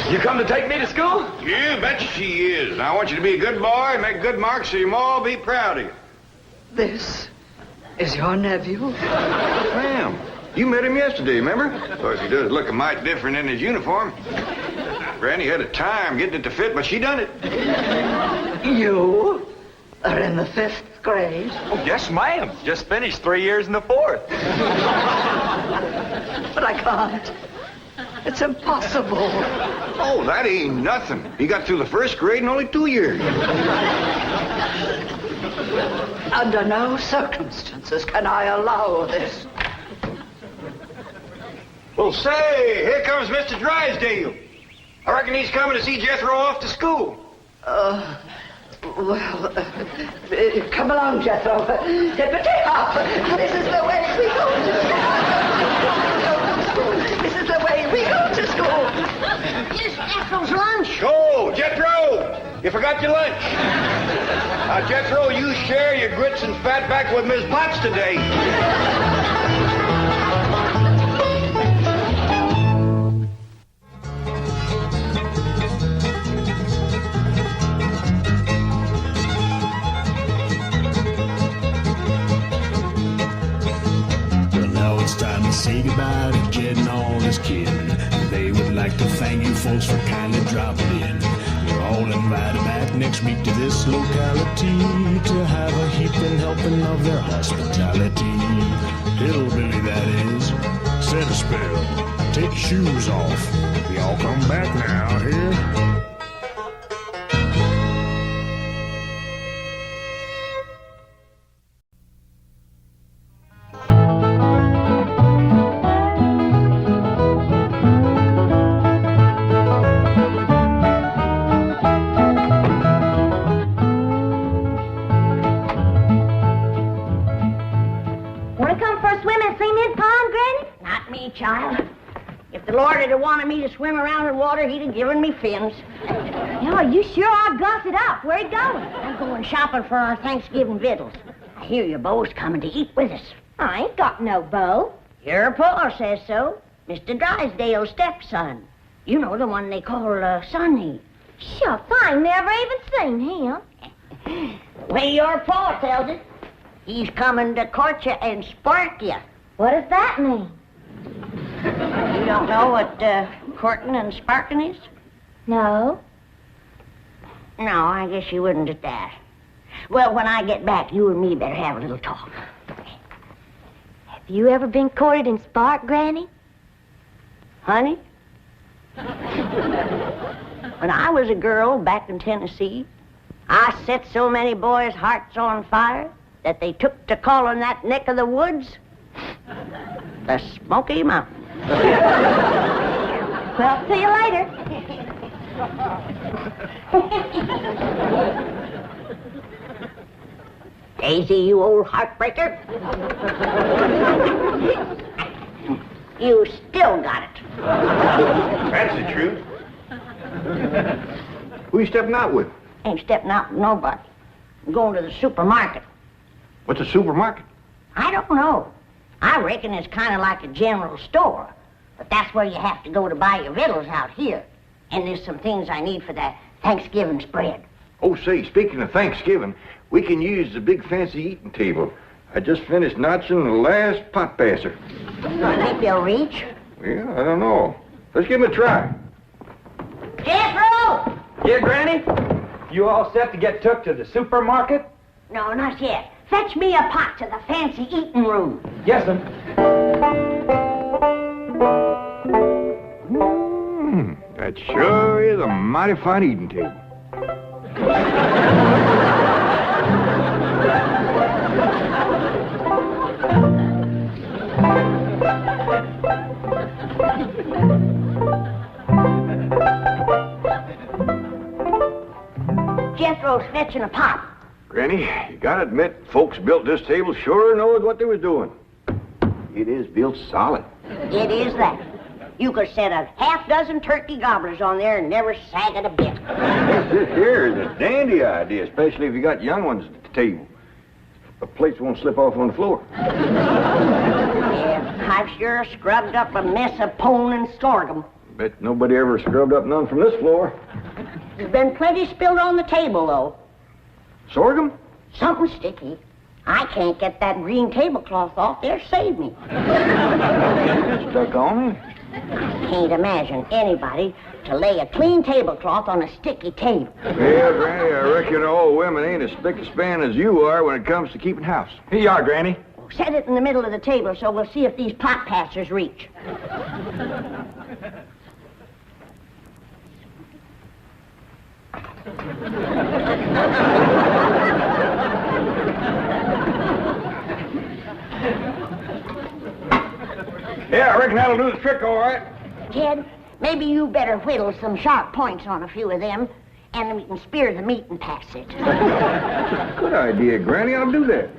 You come to take me to school? You betcha she is. I want you to be a good boy and make good marks so your ma will be proud of you. This is your nephew? Ma'am, you met him yesterday, remember? Of course, he does look a mite different in his uniform. Granny had a time getting it to fit, but she done it. You are in the 5th grade? Oh, yes, ma'am. Just finished 3 years in the 4th. But I can't. It's impossible. Oh, that ain't nothing. He got through the 1st grade in only 2 years. Under no circumstances can I allow this. Well, say, here comes Mr. Drysdale. I reckon he's coming to see Jethro off to school. Come along, Jethro. Hippity hop. This is the way we go to school. This is the way we go to school. Is Jethro's lunch? Oh, Jethro! You forgot your lunch. Now, Jethro, you share your grits and fat back with Miss Potts today. Time to say goodbye to Jed and all his kin. They would like to thank you folks for kindly dropping in. You're all invited back next week to this locality to have a heaping helping of their hospitality. Hillbilly, that is. Set a spell. Take your shoes off. Y'all come back now, here. Child. If the Lord had wanted me to swim around in water, he'd have given me fins. No, you sure are gussed up. Where you going? I'm going shopping for our Thanksgiving victuals. I hear your beau's coming to eat with us. I ain't got no beau. Your pa says so. Mr. Drysdale's stepson. You know, the one they call Sonny. Shucks, I ain't never even seen him. Well, your pa tells it. He's coming to court you and spark you. What does that mean? You don't know what courting and sparking is? No. No, I guess you wouldn't at that. Well, when I get back, you and me better have a little talk. Have you ever been courted and sparked, Granny? Honey? When I was a girl back in Tennessee, I set so many boys' hearts on fire that they took to calling that neck of the woods the Smoky Mountains. Well, see you later. Daisy, you old heartbreaker. You still got it. That's the truth. Who you stepping out with? Ain't stepping out with nobody. I'm going to the supermarket. What's a supermarket? I don't know. I reckon it's kind of like a general store. But that's where you have to go to buy your victuals out here. And there's some things I need for that Thanksgiving spread. Oh, say, speaking of Thanksgiving, we can use the big fancy eating table. I just finished notching the last pot passer. I think they'll reach. Well, I don't know. Let's give them a try. Jethro! Yeah, Granny? You all set to get took to the supermarket? No, not yet. Fetch me a pot to the fancy eating room. Yes, sir. That sure is a mighty fine eating table. Jethro's fetching a pot. Granny, you gotta admit, folks built this table sure knows what they was doing. It is built solid. It is that. You could set a half-dozen turkey gobblers on there and never sag it a bit. This here is a dandy idea, especially if you got young ones at the table. The plates won't slip off on the floor. Yeah, I've sure scrubbed up a mess of pone and sorghum. Bet nobody ever scrubbed up none from this floor. There's been plenty spilled on the table, though. Sorghum? Something sticky. I can't get that green tablecloth off there. Save me. Stuck on it? I can't imagine anybody to lay a clean tablecloth on a sticky table. Yeah, Granny, I reckon all women ain't as spick and span as you are when it comes to keeping house. Here you are, Granny. Set it in the middle of the table so we'll see if these pot passers reach. Yeah, I reckon that'll do the trick, all right. Ted, maybe you better whittle some sharp points on a few of them, and then we can spear the meat and pass it. Good idea, Granny. I'll do that.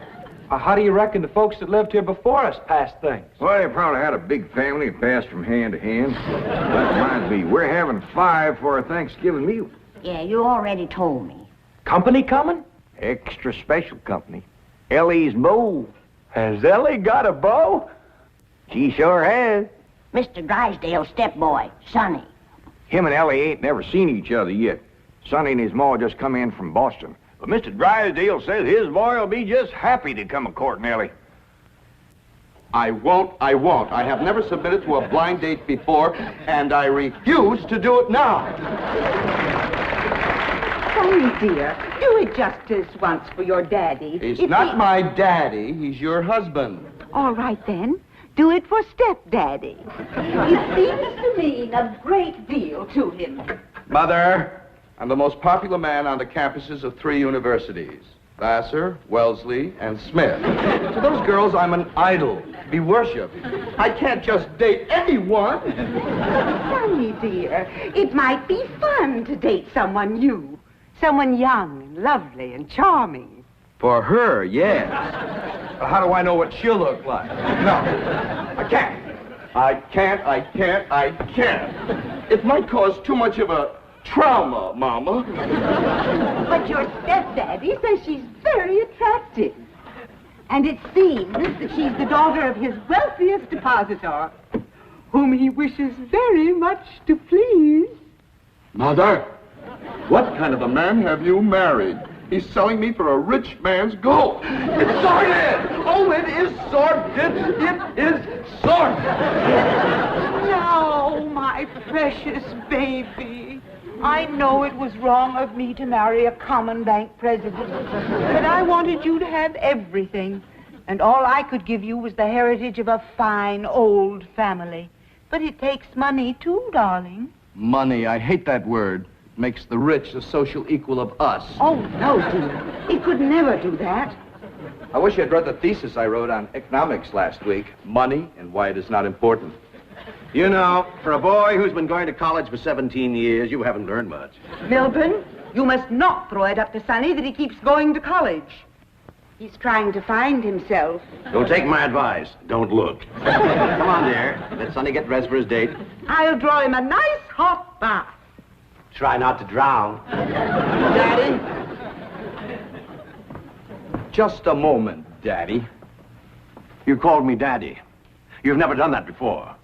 How do you reckon the folks that lived here before us passed things? Well, they probably had a big family and passed from hand to hand. That reminds me, we're having 5 for our Thanksgiving meal. Yeah, you already told me. Company coming? Extra special company. Elly's beau. Has Elly got a beau? She sure has. Mr. Drysdale's stepboy, Sonny. Him and Elly ain't never seen each other yet. Sonny and his ma just come in from Boston. But Mr. Drysdale says his boy will be just happy to come a-courting Elly. I won't. I have never submitted to a blind date before, and I refuse to do it now. Sonny, dear, do it justice once for your daddy. He's not my daddy. He's your husband. All right, then. Do it for stepdaddy. It seems to mean a great deal to him. Mother, I'm the most popular man on the campuses of 3 universities. Vassar, Wellesley, and Smith. To those girls, I'm an idol, be worshipped. I can't just date anyone. Sonny, dear, it might be fun to date someone new. Someone young and lovely and charming. For her, yes. But how do I know what she'll look like? No, I can't. I can't. It might cause too much of a trauma, Mama. But your stepdaddy says she's very attractive. And it seems that she's the daughter of his wealthiest depositor, whom he wishes very much to please. Mother, what kind of a man have you married? He's selling me for a rich man's gold. It's sordid! Oh, it is sordid! It is sordid! No, my precious baby. I know it was wrong of me to marry a common bank president, but I wanted you to have everything, and all I could give you was the heritage of a fine old family. But it takes money, too, darling. Money, I hate that word. It makes the rich the social equal of us. Oh, no, dear. It could never do that. I wish you'd read the thesis I wrote on economics last week. Money and why it is not important. You know, for a boy who's been going to college for 17 years, you haven't learned much. Milburn, you must not throw it up to Sonny that he keeps going to college. He's trying to find himself. Don't take my advice. Don't look. Come on, dear. Let Sonny get dressed for his date. I'll draw him a nice hot bath. Try not to drown. Daddy? Just a moment, Daddy. You called me Daddy. You've never done that before.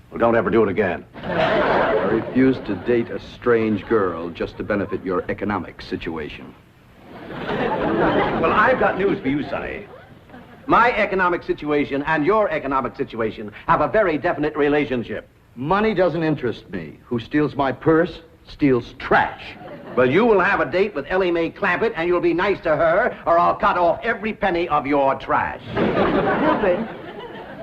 Well, don't ever do it again. I refuse to date a strange girl just to benefit your economic situation. Well, I've got news for you, Sonny. My economic situation and your economic situation have a very definite relationship. Money doesn't interest me. Who steals my purse steals trash. Well, you will have a date with Elly Mae Clampett, and you'll be nice to her, or I'll cut off every penny of your trash. Milburn,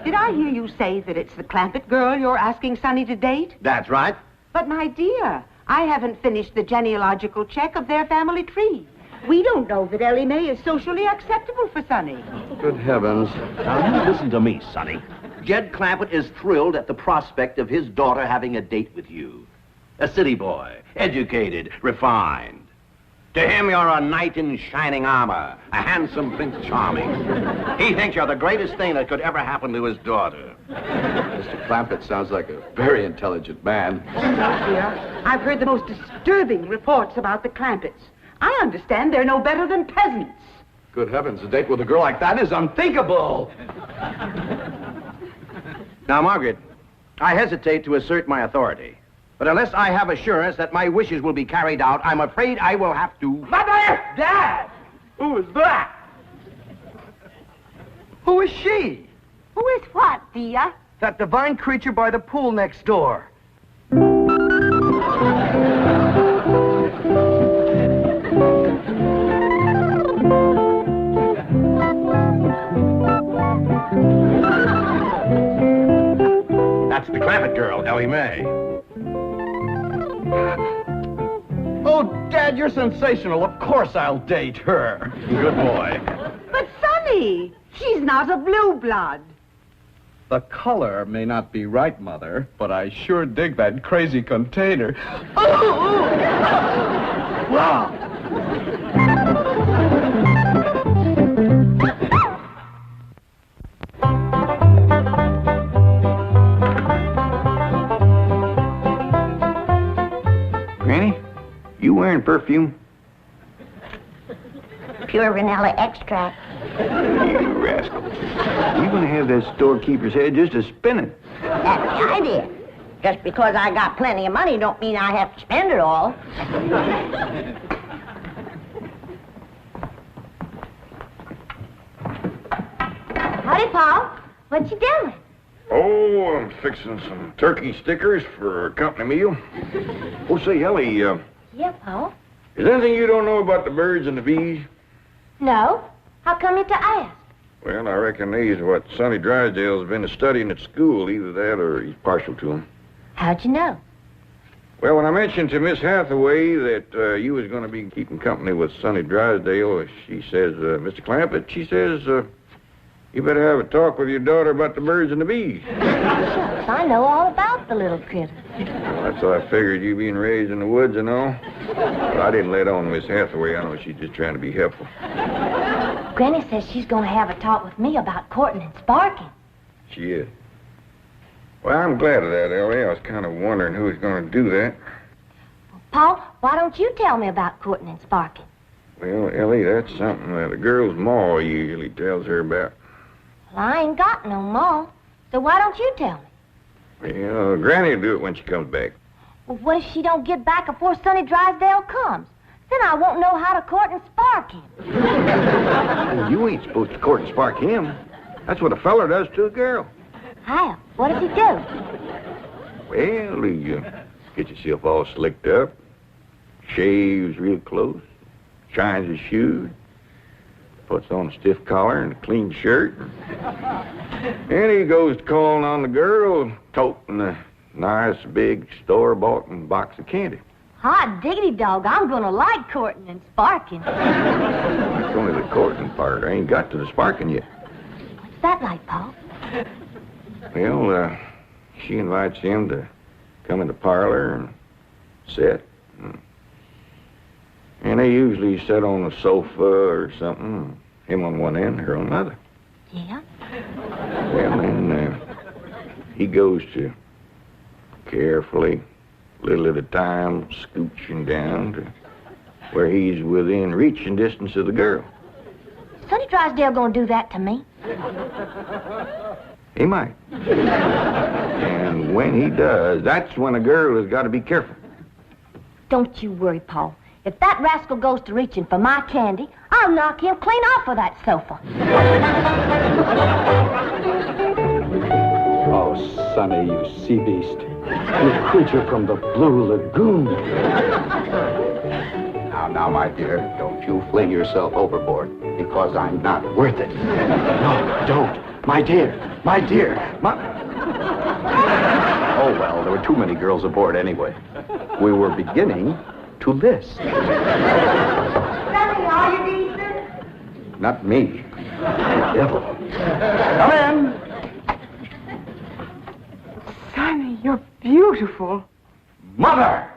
did I hear you say that it's the Clampett girl you're asking Sonny to date? That's right. But, my dear, I haven't finished the genealogical check of their family tree. We don't know that Elly Mae is socially acceptable for Sonny. Good heavens. Now, you listen to me, Sonny. Jed Clampett is thrilled at the prospect of his daughter having a date with you. A city boy, educated, refined. To him, you're a knight in shining armor, a handsome Prince Charming. He thinks you're the greatest thing that could ever happen to his daughter. Mr. Clampett sounds like a very intelligent man. Oh, no, dear. I've heard the most disturbing reports about the Clampetts. I understand they're no better than peasants. Good heavens, a date with a girl like that is unthinkable. Now, Margaret, I hesitate to assert my authority. But unless I have assurance that my wishes will be carried out, I'm afraid I will have to... Mother! Dad! Who is that? Who is she? Who is what, dear? That divine creature by the pool next door. That's the Clampett girl, Elly Mae. Oh, Dad, you're sensational. Of course I'll date her. Good boy. But, Sonny, she's not a blue blood. The color may not be right, Mother, but I sure dig that crazy container. Oh! Wow! Granny, you wearing perfume? Pure vanilla extract. You rascal. You're going to have that storekeeper's head just a spinning. That's the idea. Just because I got plenty of money don't mean I have to spend it all. Howdy, Paul. What you doing? Oh, I'm fixing some turkey stickers for a company meal. Oh, say, Elly, Yeah, Paul. is there anything you don't know about the birds and the bees? No. How come you to ask? Well, I reckon these what Sonny Drysdale's been studying at school. Either that or he's partial to them. How'd you know? Well, when I mentioned to Miss Hathaway that you was going to be keeping company with Sonny Drysdale, she says, Mr. Clampett, she says, you better have a talk with your daughter about the birds and the bees. Shucks, I know all about the little critter. Well, that's how I figured you being raised in the woods and all. But I didn't let on Miss Hathaway. I know she's just trying to be helpful. Granny says she's going to have a talk with me about courting and sparking. She is. Well, I'm glad of that, Elly. I was kind of wondering who was going to do that. Paul, why don't you tell me about courting and sparking? Well, Elly, that's something that a girl's ma usually tells her about. Well, I ain't got no ma, so why don't you tell me? Well, Granny will do it when she comes back. Well, what if she don't get back before Sonny Drysdale comes? Then I won't know how to court and spark him. Well, you ain't supposed to court and spark him. That's what a feller does to a girl. How? What does he do? Well, he gets himself all slicked up, shaves real close, shines his shoes, puts on a stiff collar and a clean shirt. And he goes to calling on the girl, toting a nice big store-bought box of candy. Hot diggity dog, I'm gonna like courting and sparking. That's only the courting part. I ain't got to the sparking yet. What's that like, Pa? Well, she invites him to come in the parlor and sit. And they usually sit on a sofa or something, him on one end, her on the other. Yeah? Well, then he goes to carefully, little at a time, scooching down to where he's within reaching distance of the girl. Sonny Drysdale gonna do that to me? He might. And when he does, that's when a girl has got to be careful. Don't you worry, Pa. If that rascal goes to reaching for my candy, I'll knock him clean off of that sofa. Oh, Sonny, you sea beast. You creature from the Blue Lagoon. Now, my dear, don't you fling yourself overboard, because I'm not worth it. No, don't. My dear. Oh, well, there were too many girls aboard anyway. We were beginning to list. Sonny, are you decent? Not me. The devil. Come in. Sonny, you're beautiful. Mother!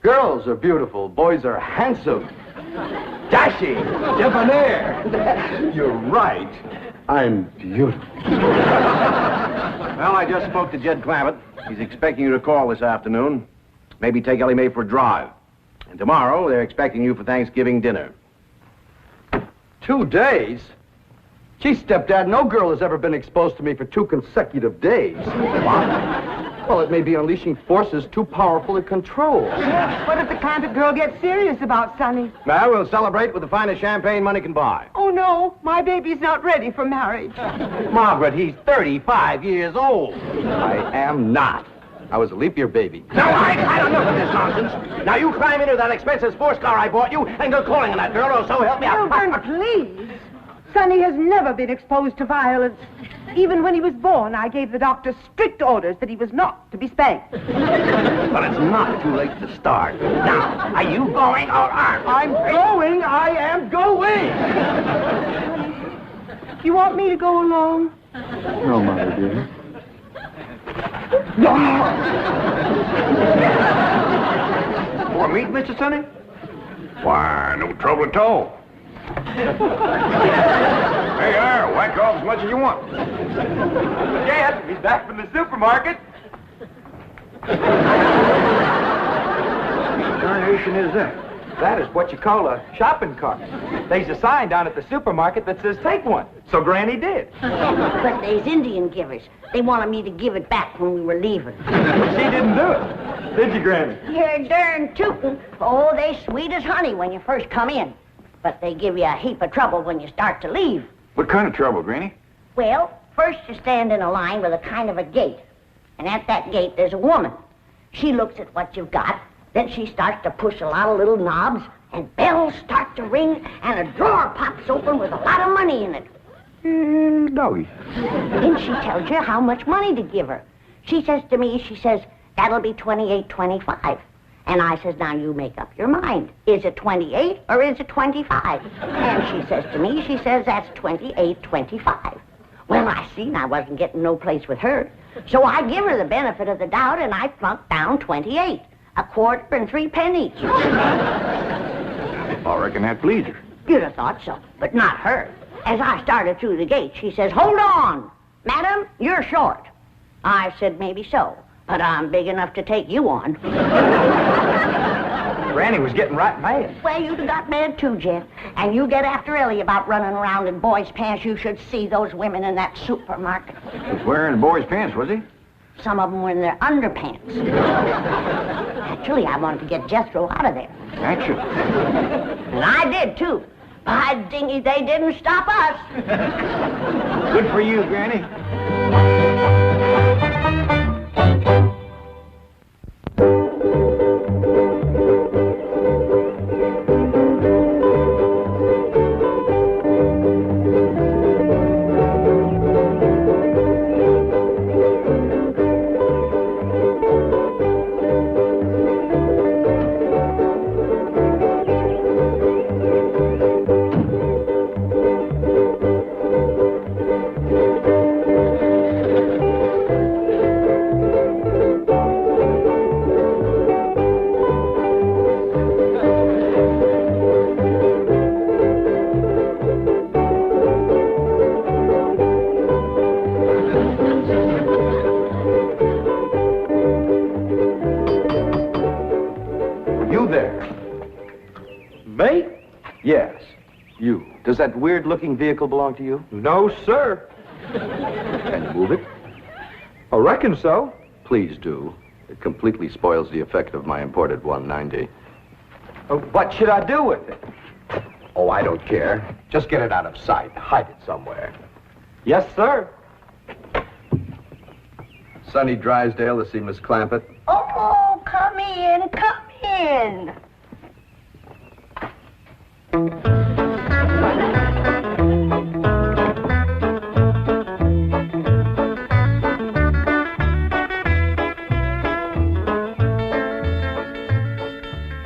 Girls are beautiful. Boys are handsome. Dashing. Debonair. You're right. I'm beautiful. Well, I just spoke to Jed Clampett. He's expecting you to call this afternoon. Maybe take Elly Mae for a drive. And tomorrow, they're expecting you for Thanksgiving dinner. 2 days? Gee, stepdad, no girl has ever been exposed to me for 2 consecutive days. What? Well, it may be unleashing forces too powerful to control. What if the Clampett girl gets serious about Sonny? Well, we'll celebrate with the finest champagne money can buy. Oh, no, my baby's not ready for marriage. Margaret, he's 35 years old. I am not. I was a leap year baby. No, I don't know this nonsense. Now, you climb into that expensive sports car I bought you and go calling on that girl, or so help me out. Milburn, please. Sonny has never been exposed to violence. Even when he was born, I gave the doctor strict orders that he was not to be spanked. But it's not too late to start. Now, are you going or aren't? I'm going. I am going. You want me to go along? No, Mother, dear. For a meet, Mr. Sonny? Why, no trouble at all. Hey, whack off as much as you want. Jed, he's back from the supermarket. What darnation is that? That is what you call a shopping cart. There's a sign down at the supermarket that says take one. So Granny did. But there's Indian givers. They wanted me to give it back when we were leaving. She didn't do it. Did you, Granny? You're darn tootin'. Oh, they sweet as honey when you first come in. But they give you a heap of trouble when you start to leave. What kind of trouble, Granny? Well, first you stand in a line with a kind of a gate. And at that gate, there's a woman. She looks at what you've got. Then she starts to push a lot of little knobs, and bells start to ring, and a drawer pops open with a lot of money in it. Doggy. Then she tells you how much money to give her. She says to me, that'll be $28.25. And I says, now you make up your mind. Is it 28 or is it 25? And she says to me, that's 28.25. Well, I seen I wasn't getting no place with her. So I give her the benefit of the doubt, and I plunked down 28. A quarter and 3 pennies. I reckon that pleased her. You'd have thought so, but not her. As I started through the gate, she says, hold on. Madam, you're short. I said, maybe so, but I'm big enough to take you on. Granny was getting right mad. Well, you'd have got mad too, Jed. And you get after Elly about running around in boys' pants. You should see those women in that supermarket. He was wearing boy's pants, was he? Some of them were in their underpants. Actually, I wanted to get Jethro out of there. Actually. And I did, too. By dingy, they didn't stop us. Good for you, Granny. Does that weird-looking vehicle belong to you? No, sir. Can you move it? I reckon so. Please do. It completely spoils the effect of my imported 190. What should I do with it? Oh, I don't care. Just get it out of sight. Hide it somewhere. Yes, sir. Sonny Drysdale to see Miss Clampett. Oh, come in, come in.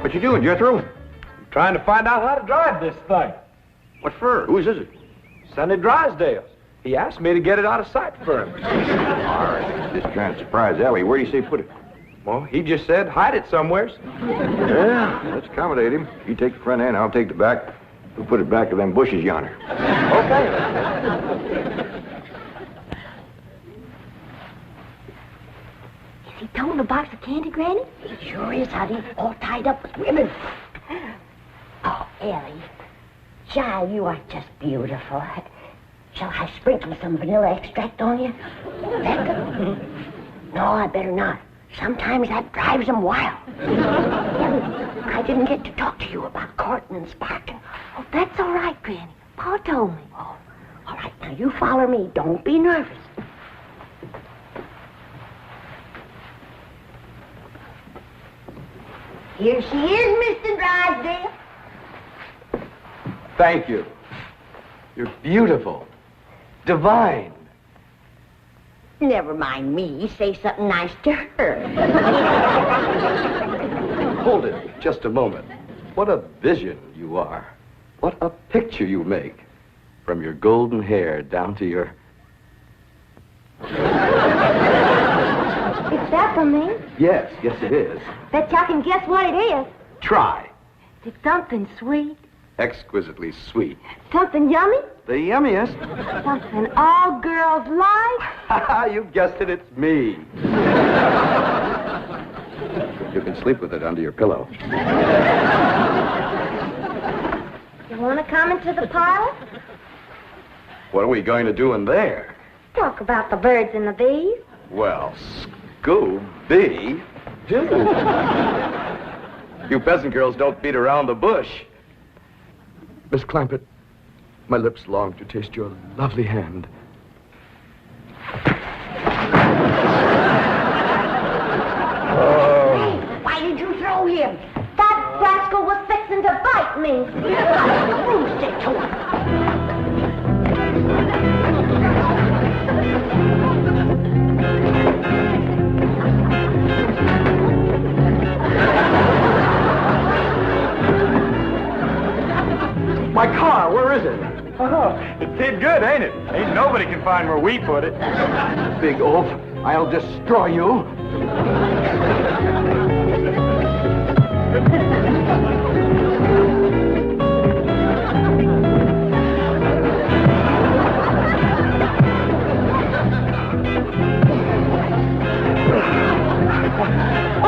What you doing, Jethro? Trying to find out how to drive this thing. What for? Whose is it? Sonny Drysdale's. He asked me to get it out of sight for him. All right. Just trying to surprise Elly. Where do you say put it? Well, he just said hide it somewheres. Yeah, let's accommodate him. You take the front end, I'll take the back. We'll put it back to them bushes yonder. Okay. Is he towing a box of candy, Granny? He sure is, honey. All tied up with ribbon. Oh, Elly. Child, you are just beautiful. Shall I sprinkle some vanilla extract on you? Becca? No, I better not. Sometimes that drives them wild. Elly, I didn't get to talk to you about courting and sparking. Oh, that's all right, Granny. Pa told me. Oh, all right, now you follow me. Don't be nervous. Here she is, Mr. Drysdale. Thank you. You're beautiful. Divine. Never mind me. Say something nice to her. Hold it just a moment. What a vision you are. What a picture you make. From your golden hair down to your... It's that for me? Yes, yes it is. Bet y'all can guess what it is. Try. It's something sweet. Exquisitely sweet. Something yummy. The yummiest. Something all girls like. You guessed it, it's me. You can sleep with it under your pillow. You want to come into the parlor? What are we going to do in there? Talk about the birds and the bees. Well, Scooby Doo. You peasant girls don't beat around the bush. Miss Clampett, my lips long to taste your lovely hand. Hey, why did you throw him? That rascal was fixing to bite me. Bruce it to him. My car, where is it? Oh, it did good, ain't it? Ain't nobody can find where we put it. Big oaf, I'll destroy you.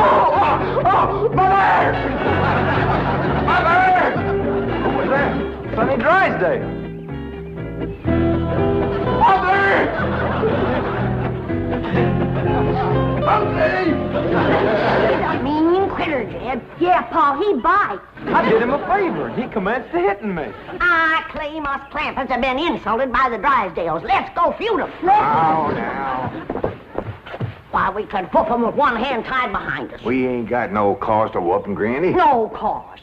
Oh, my Baer! My Baer! Who was that? Sonny Drysdale. My Baer! He's a mean critter, Jed. Yeah, Pa, he bites. I did him a favor. He commenced to hitting me. I claim us Clampetts have been insulted by the Drysdales. Let's go feud 'em. Oh, now. Why, we could whoop 'em with one hand tied behind us. We ain't got no cause to whoop 'em, Granny. No cause.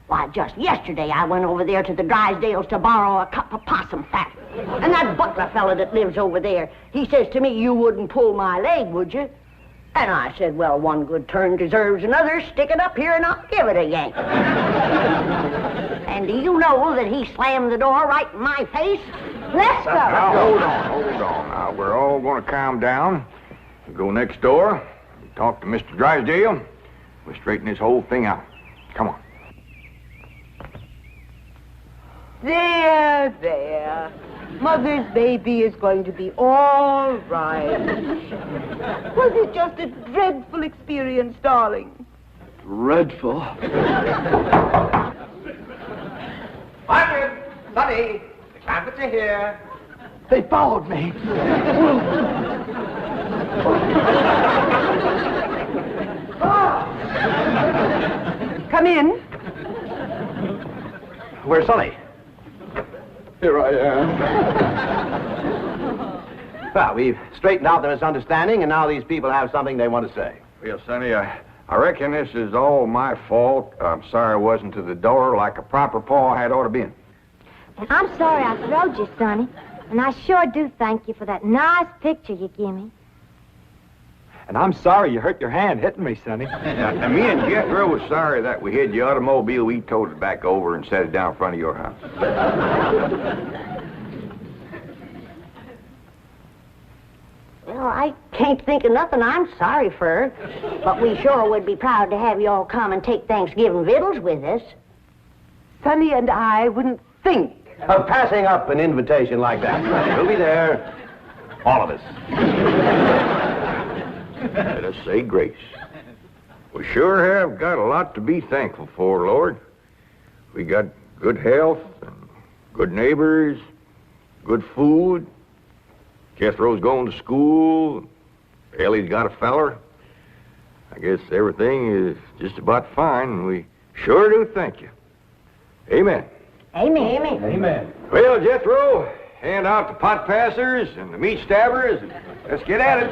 Why, just yesterday I went over there to the Drysdales to borrow a cup of possum fat. And that butler fella that lives over there, he says to me, you wouldn't pull my leg, would you? And I said, well, one good turn deserves another. Stick it up here and I'll give it a yank. And do you know that he slammed the door right in my face? Let's go. Now, hold on. Now, we're all going to calm down. We'll go next door, talk to Mr. Drysdale. We'll straighten this whole thing out. Come on. There. Mother's baby is going to be all right. Was it just a dreadful experience, darling? Dreadful. Margaret! Sonny! The Clampetts are here. They followed me. Come in. Where's Sonny? Here I am. Well, we've straightened out the misunderstanding, and now these people have something they want to say. Well, Sonny, I reckon this is all my fault. I'm sorry I wasn't to the door like a proper paw had ought to been. I'm sorry I throwed you, Sonny. And I sure do thank you for that nice picture you give me. And I'm sorry you hurt your hand hitting me, Sonny. And me and Jethro was sorry that we hid the automobile. We towed it back over and set it down in front of your house. Well, I can't think of nothing I'm sorry for. But we sure would be proud to have you all come and take Thanksgiving victuals with us. Sonny and I wouldn't think Of passing up an invitation like that, Sonny. We'll be there, all of us. Let us say grace. We sure have got a lot to be thankful for, Lord. We got good health, and good neighbors, good food. Jethro's going to school. Elly's got a feller. I guess everything is just about fine, and we sure do thank you. Amen. Amen. Amen. Well, Jethro, hand out the pot passers and the meat stabbers, and let's get at it.